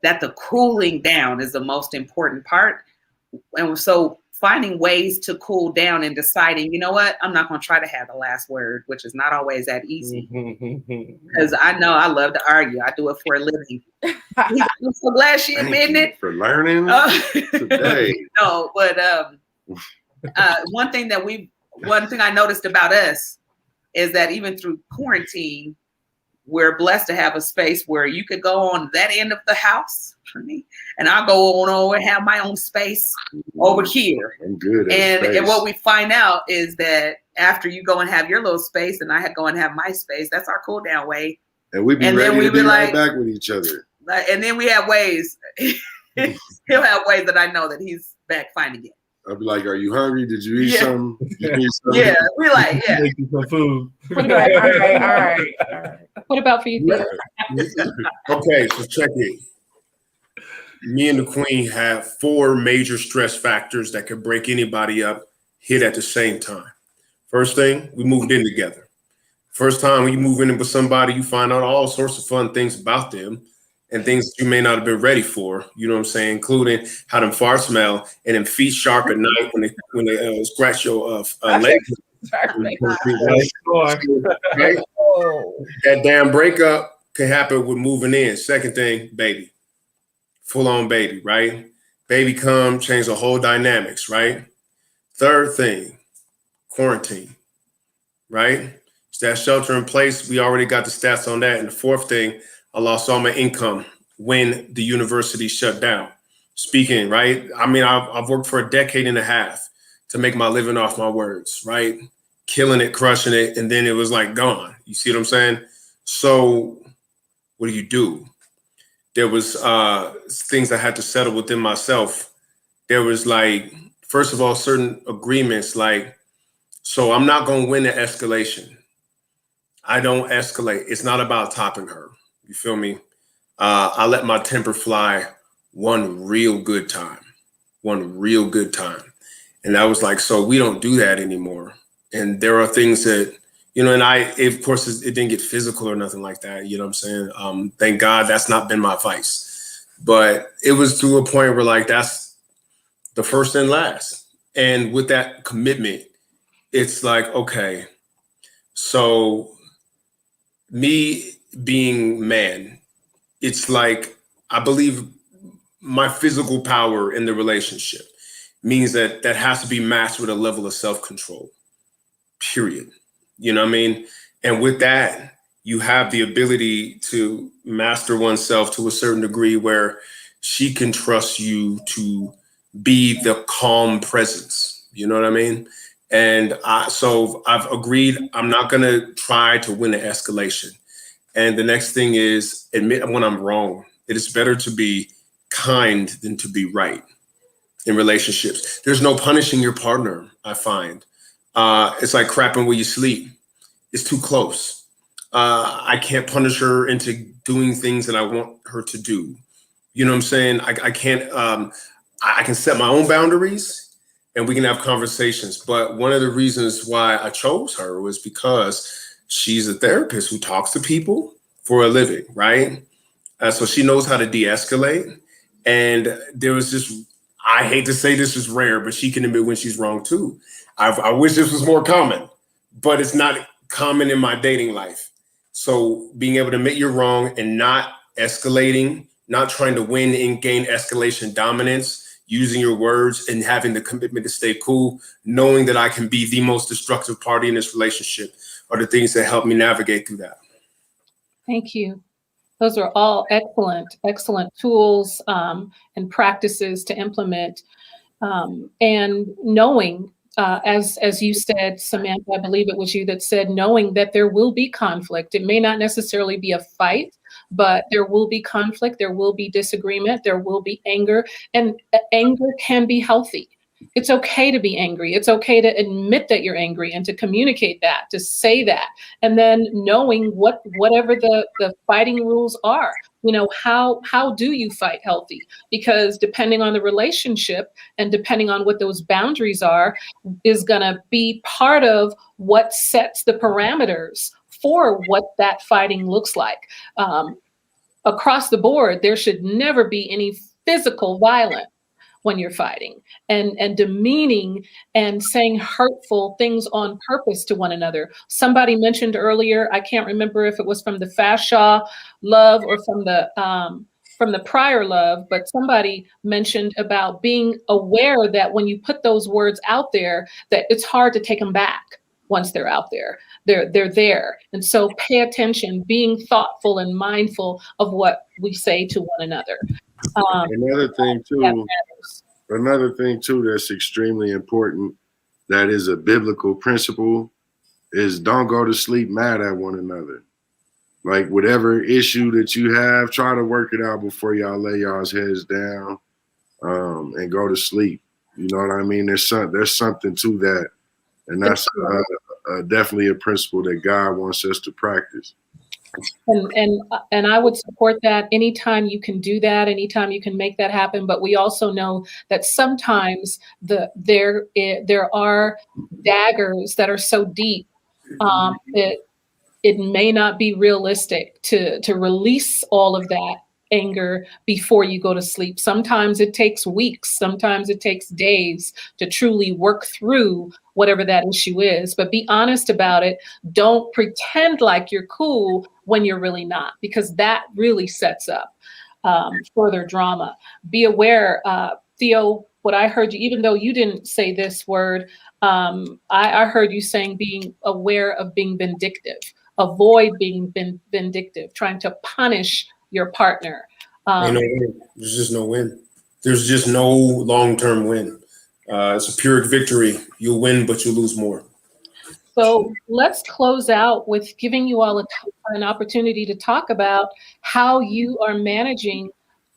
that the cooling down is the most important part. And so finding ways to cool down and deciding, you know what, I'm not going to try to have the last word, which is not always that easy. Because I know I love to argue. I do it for a living. I'm so glad she admitted it. For learning today. No, but one thing I noticed about us is that even through quarantine, we're blessed to have a space where you could go on that end of the house for me, and I'll go on over and have my own space over here. I'm good. And what we find out is that after you go and have your little space, and I go and have my space, that's our cool down way. And we be ready to be right back with each other. And then we have ways. He'll have ways that I know that he's back fine again. I'll be like, "Are you hungry? Did you eat something? Did you eat something?" Yeah, we like, yeah. Make you some food. All right. What about for you, Theo? Okay, so check it. Me and the Queen have 4 major stress factors that could break anybody up, hit at the same time. First thing, we moved in together. First time when you move in with somebody, you find out all sorts of fun things about them and things that you may not have been ready for, you know what I'm saying, including how them farts smell and them feet sharp at night when they scratch your leg. Right? That damn breakup can happen with moving in. Second thing, baby. Full on baby, right? Baby come, change the whole dynamics, right? Third thing, quarantine, right? It's that shelter in place. We already got the stats on that. And the fourth thing, I lost all my income when the university shut down. Speaking, right? I mean, I've worked for a decade and a half to make my living off my words, right? Killing it, crushing it, and then it was like gone. You see what I'm saying? So what do? There was things I had to settle within myself. There was like, first of all, certain agreements like, so I'm not going to win the escalation. I don't escalate. It's not about topping her. You feel me? I let my temper fly one real good time. And I was like, so we don't do that anymore. And there are things that, you know, and of course, it didn't get physical or nothing like that. You know what I'm saying? Thank God that's not been my vice. But it was to a point where like, that's the first and last. And with that commitment, it's like, okay, so me being man, it's like, I believe my physical power in the relationship means that has to be matched with a level of self-control, period. You know what I mean? And with that, you have the ability to master oneself to a certain degree where she can trust you to be the calm presence. You know what I mean? And so I've agreed, I'm not going to try to win an escalation. And the next thing is admit when I'm wrong. It is better to be kind than to be right in relationships. There's no punishing your partner, I find. It's like crapping where you sleep. It's too close. I can't punish her into doing things that I want her to do. You know what I'm saying? I can't, I can set my own boundaries and we can have conversations. But one of the reasons why I chose her was because she's a therapist who talks to people for a living, right? So she knows how to de-escalate. And there was this, I hate to say this is rare, but she can admit when she's wrong too. I wish this was more common, but it's not common in my dating life. So being able to admit you're wrong and not escalating, not trying to win and gain escalation dominance, using your words and having the commitment to stay cool, knowing that I can be the most destructive party in this relationship are the things that help me navigate through that. Thank you. Those are all excellent tools and practices to implement. And knowing, as you said, Samantha, I believe it was you that said, knowing that there will be conflict. It may not necessarily be a fight, but there will be conflict, there will be disagreement, there will be anger, and anger can be healthy. It's okay to be angry. It's okay to admit that you're angry and to communicate that, to say that, and then knowing whatever the fighting rules are. You know, how do you fight healthy? Because depending on the relationship and depending on what those boundaries are, is going to be part of what sets the parameters for what that fighting looks like. Across the board, there should never be any physical violence when you're fighting, and demeaning and saying hurtful things on purpose to one another. Somebody mentioned earlier, I can't remember if it was from the Fashaw love or from the prior love, but somebody mentioned about being aware that when you put those words out there, that it's hard to take them back once they're out there. They're there. And so pay attention, being thoughtful and mindful of what we say to one another. Another thing too that's extremely important, that is a biblical principle, is don't go to sleep mad at one another. Like whatever issue that you have, try to work it out before y'all lay y'all's heads down and go to sleep. You know what I mean? There's something to that, and that's definitely a principle that God wants us to practice. And I would support that anytime you can do that, anytime you can make that happen. But we also know that sometimes there are daggers that are so deep that it may not be realistic to release all of that anger before you go to sleep. Sometimes it takes weeks, sometimes it takes days to truly work through whatever that issue is. But be honest about it. Don't pretend like you're cool when you're really not, because that really sets up further drama. Be aware, Theo, what I heard you, even though you didn't say this word, I heard you saying being aware of being vindictive. Avoid being vindictive, trying to punish your partner. There's just no win. There's just no long-term win. It's a Pyrrhic victory. You'll win, but you'll lose more. So let's close out with giving you all an opportunity to talk about how you are managing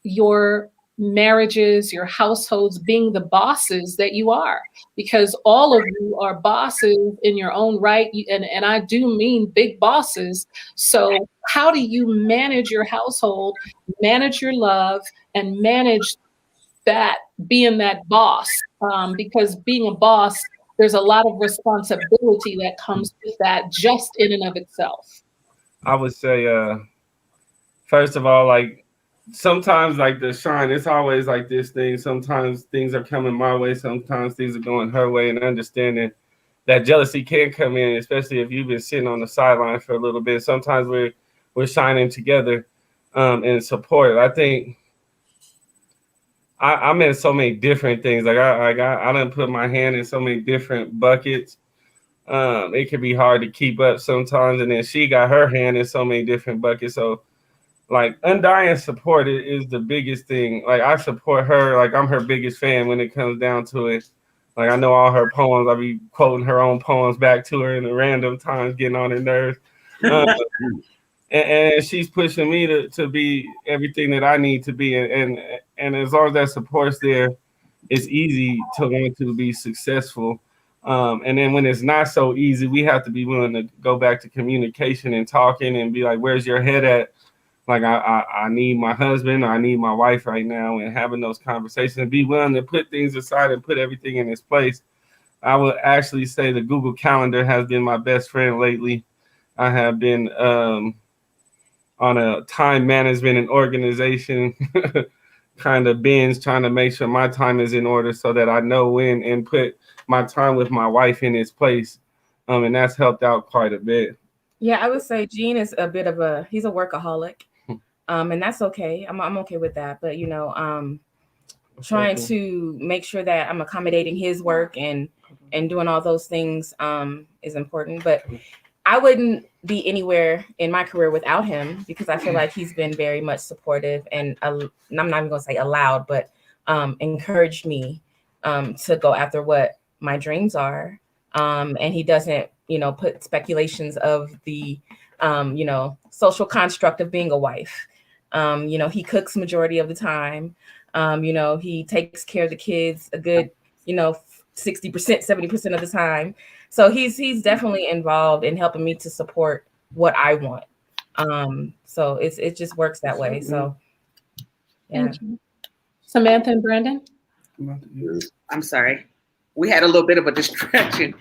your marriages, your households, being the bosses that you are, because all of you are bosses in your own right, and I do mean big bosses. So how do you manage your household, manage your love, and manage that, being that boss? Because being a boss, there's a lot of responsibility that comes with that just in and of itself. I would say, first of all, like, sometimes like the shine, it's always like this thing. Sometimes things are coming my way, sometimes things are going her way, and understanding that jealousy can come in, especially if you've been sitting on the sideline for a little bit. Sometimes we're shining together and support. I think I'm in so many different things. Like I done put my hand in so many different buckets. It can be hard to keep up sometimes, and then she got her hand in so many different buckets. So like undying support is the biggest thing. Like I support her. Like I'm her biggest fan when it comes down to it. Like I know all her poems. I'll be quoting her own poems back to her in the random times, getting on her nerves. And she's pushing me to be everything that I need to be. And as long as that support's there, it's easy to want to be successful. And then when it's not so easy, we have to be willing to go back to communication and talking and be like, where's your head at? Like I need my husband, or I need my wife right now, and having those conversations and be willing to put things aside and put everything in its place. I would actually say the Google Calendar has been my best friend lately. I have been on a time management and organization kind of binge, trying to make sure my time is in order so that I know when, and put my time with my wife in its place. And that's helped out quite a bit. Yeah, I would say Gene is he's a workaholic. And that's okay. I'm okay with that. But, trying to make sure that I'm accommodating his work and doing all those things is important. But I wouldn't be anywhere in my career without him, because I feel like he's been very much supportive, and I'm not even going to say allowed, but encouraged me to go after what my dreams are. And he doesn't, put speculations of the, social construct of being a wife. He cooks majority of the time. He takes care of the kids a good 60%, 70% of the time. So he's definitely involved in helping me to support what I want. So it just works that way. So yeah. Thank you. Samantha and Brandon? I'm sorry. We had a little bit of a distraction.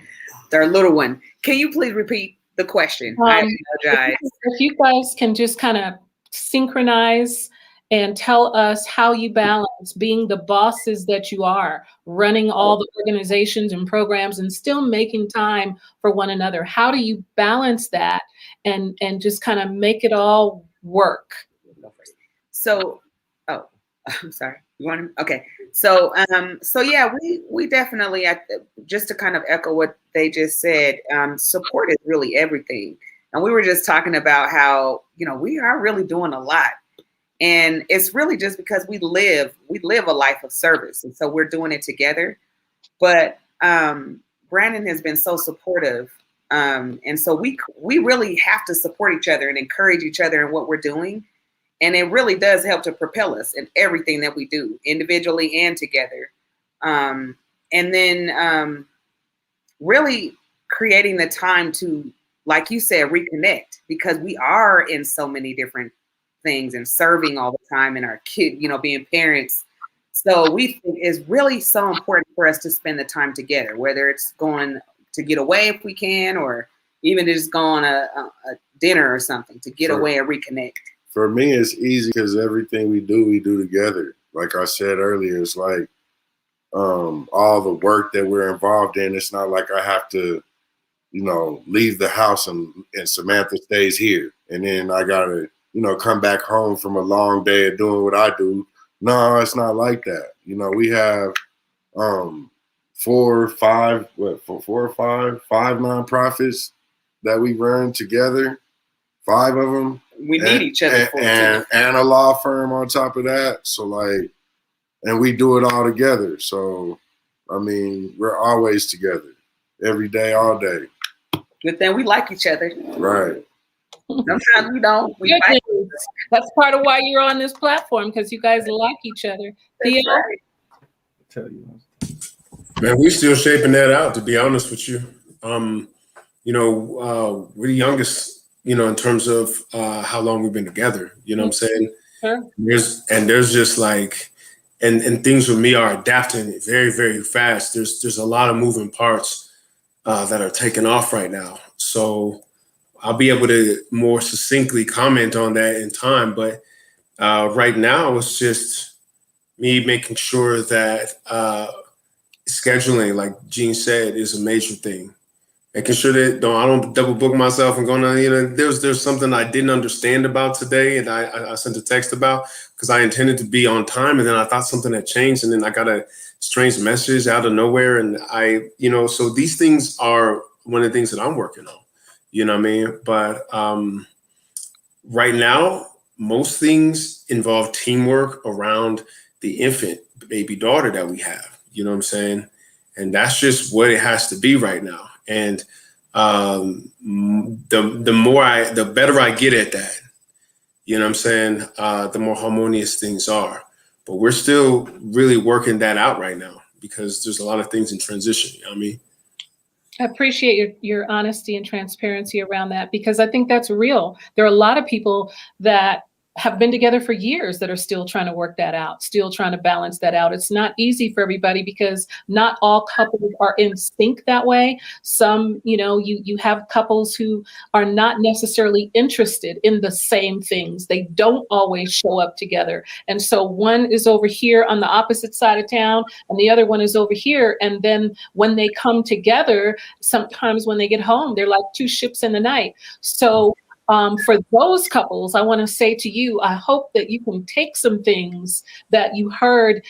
Our little one. Can you please repeat the question? I apologize. If you guys can just kind of synchronize and tell us how you balance being the bosses that you are, running all the organizations and programs and still making time for one another. How do you balance that and just kind of make it all work? So, I'm sorry. You want to? Okay. So yeah, we definitely, just to kind of echo what they just said, support is really everything. And we were just talking about how, we are really doing a lot. And it's really just because we live a life of service. And so we're doing it together. But Brandon has been so supportive. And so we really have to support each other and encourage each other in what we're doing. And it really does help to propel us in everything that we do, individually and together. And then really creating the time to, like you said, reconnect, because we are in so many different things and serving all the time, and our kid, being parents. So we think it's really so important for us to spend the time together, whether it's going to get away if we can, or even just go on a dinner or something to get away and reconnect. For me, it's easy because everything we do together. Like I said earlier, it's like all the work that we're involved in. It's not like I have to, leave the house and Samantha stays here. And then I got to, come back home from a long day of doing what I do. No, it's not like that. We have 5 nonprofits that we run together, 5 of them. We need each other and a law firm on top of that. So and we do it all together. So, we're always together every day, all day. Good thing we like each other. Right. Sometimes we don't. That's part of why you're on this platform, because you guys like each other. Theo? Right. Tell you. Man, we're still shaping that out, to be honest with you. We're the youngest, in terms of how long we've been together. You know what I'm saying? Sure. There's just like, and things with me are adapting very, very fast. There's a lot of moving parts that are taking off right now. So I'll be able to more succinctly comment on that in time. But right now, it's just me making sure that scheduling, like Gene said, is a major thing. Making sure that I don't double book myself and going on, there's something I didn't understand about today, and I sent a text about, because I intended to be on time, and then I thought something had changed, and then I got a strange message out of nowhere, and so these things are one of the things that I'm working on. You know what I mean? But right now, most things involve teamwork around the infant baby daughter that we have. You know what I'm saying? And that's just what it has to be right now. And the better I get at that, you know what I'm saying, the more harmonious things are. But we're still really working that out right now, because there's a lot of things in transition. You know what I mean? I appreciate your honesty and transparency around that, because I think that's real. There are a lot of people that have been together for years that are still trying to work that out, still trying to balance that out. It's not easy for everybody, because not all couples are in sync that way. Some, you have couples who are not necessarily interested in the same things. They don't always show up together. And so one is over here on the opposite side of town, and the other one is over here. And then when they come together, sometimes when they get home, they're like 2 ships in the night. So for those couples, I want to say to you, I hope that you can take some things that you heard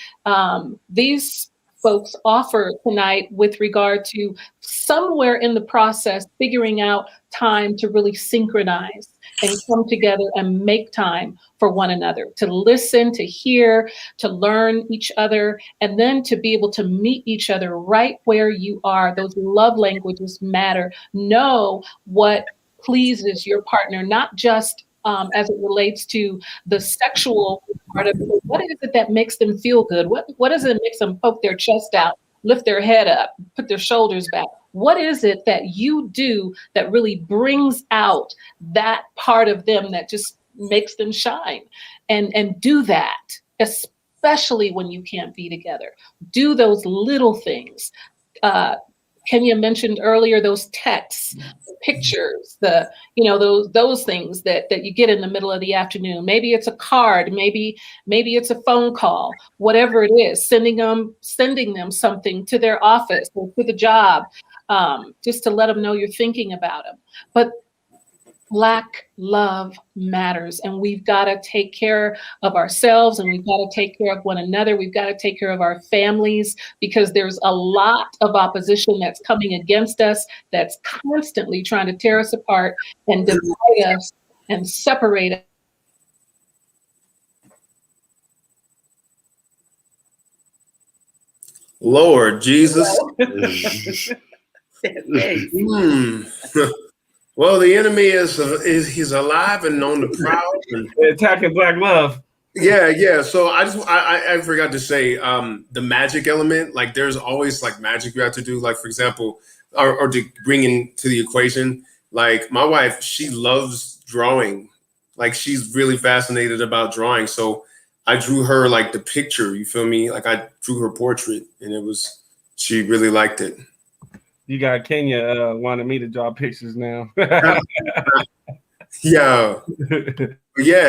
these folks offer tonight with regard to somewhere in the process, figuring out time to really synchronize and come together and make time for one another, to listen, to hear, to learn each other, and then to be able to meet each other right where you are. Those love languages matter. Know what pleases your partner, not just as it relates to the sexual part of it. What is it that makes them feel good? What does it makes them poke their chest out lift their head up, put their shoulders back. What is it that you do that really brings out that part of them that just makes them shine? And do that, especially when you can't be together. Do those little things. Kenya mentioned earlier those texts, pictures, those things that you get in the middle of the afternoon. Maybe it's a card, maybe it's a phone call, whatever it is, sending them something to their office or to the job, just to let them know you're thinking about them. But Black love matters, and we've got to take care of ourselves, and we've got to take care of one another. We've got to take care of our families, because there's a lot of opposition that's coming against us, that's constantly trying to tear us apart and divide us and separate us. Lord Jesus. Well, the enemy is he's alive and on the prowl. They're attacking Black love. Yeah. So I forgot to say the magic element. Like, there's always like magic you have to do. Like, for example, or to bring into the equation. Like, my wife, she loves drawing. Like, she's really fascinated about drawing. So I drew her like the picture. You feel me? Like, I drew her portrait, and she really liked it. You got Kenya wanting me to draw pictures now. Yeah.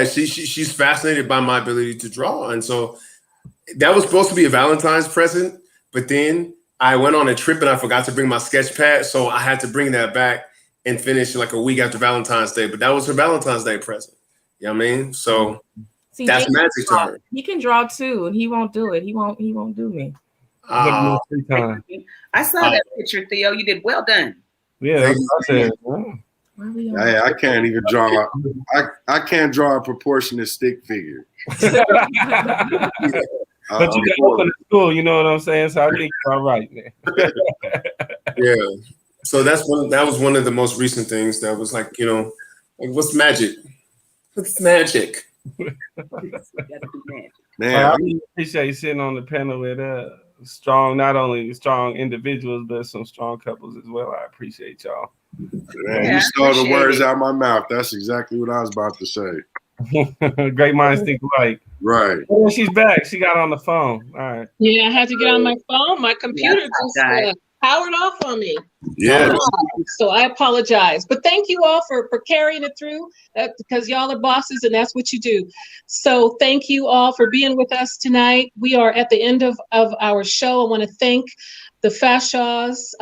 She's fascinated by my ability to draw. And so that was supposed to be a Valentine's present, but then I went on a trip and I forgot to bring my sketch pad. So I had to bring that back and finish like a week after Valentine's Day. But that was her Valentine's Day present. You know what I mean? So that's magic to her. He can draw too, and he won't do it. He won't do me. I saw that picture, Theo. You did well done. Yeah, that's what I said. Hey, I can't even draw. I can't draw a proportionate stick figure. But you can open the school, you know what I'm saying? So I think you're all right there. Yeah. So that was one of the most recent things that was like, like, what's magic? What's magic? Man, I really appreciate you sitting on the panel with not only strong individuals, but some strong couples as well. I appreciate y'all. Man, you stole the words out of my mouth. That's exactly what I was about to say. Great minds think alike. Right. Oh, she's back. She got on the phone. All right. Yeah, I had to get on my phone. My computer just powered off on me. Yeah. So I apologize. But thank you all for carrying it through, because y'all are bosses and that's what you do. So thank you all for being with us tonight. We are at the end of our show. I want to thank the Fashaws,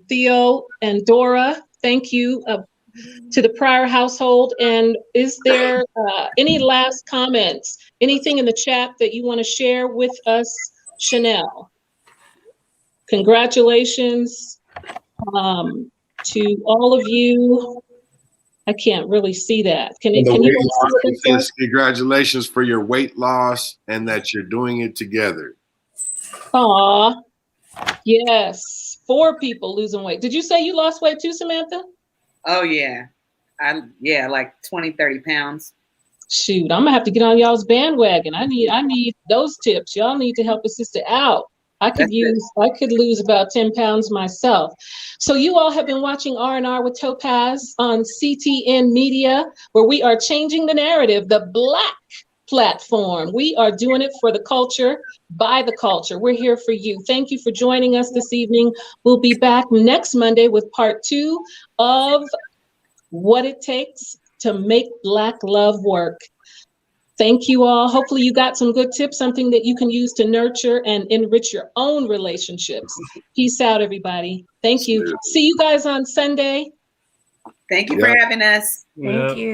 Theo and Dora. Thank you to the Pryor household. And is there any last comments? Anything in the chat that you want to share with us, Chanel? Congratulations to all of you. I can't really see that. Can you see it? Congratulations for your weight loss and that you're doing it together. Aw, yes. 4 people losing weight. Did you say you lost weight too, Samantha? Oh yeah. Like 20, 30 pounds. Shoot, I'm gonna have to get on y'all's bandwagon. I need those tips. Y'all need to help a sister out. I could lose about 10 pounds myself. So you all have been watching R&R with Topazz on CTN Media, where we are changing the narrative, the Black platform. We are doing it for the culture, by the culture. We're here for you. Thank you for joining us this evening. We'll be back next Monday with part 2 of What It Takes to Make Black Love Work. Thank you all. Hopefully you got some good tips, something that you can use to nurture and enrich your own relationships. Peace out, everybody. Thank you. See you guys on Sunday. Thank you for having us. Thank you.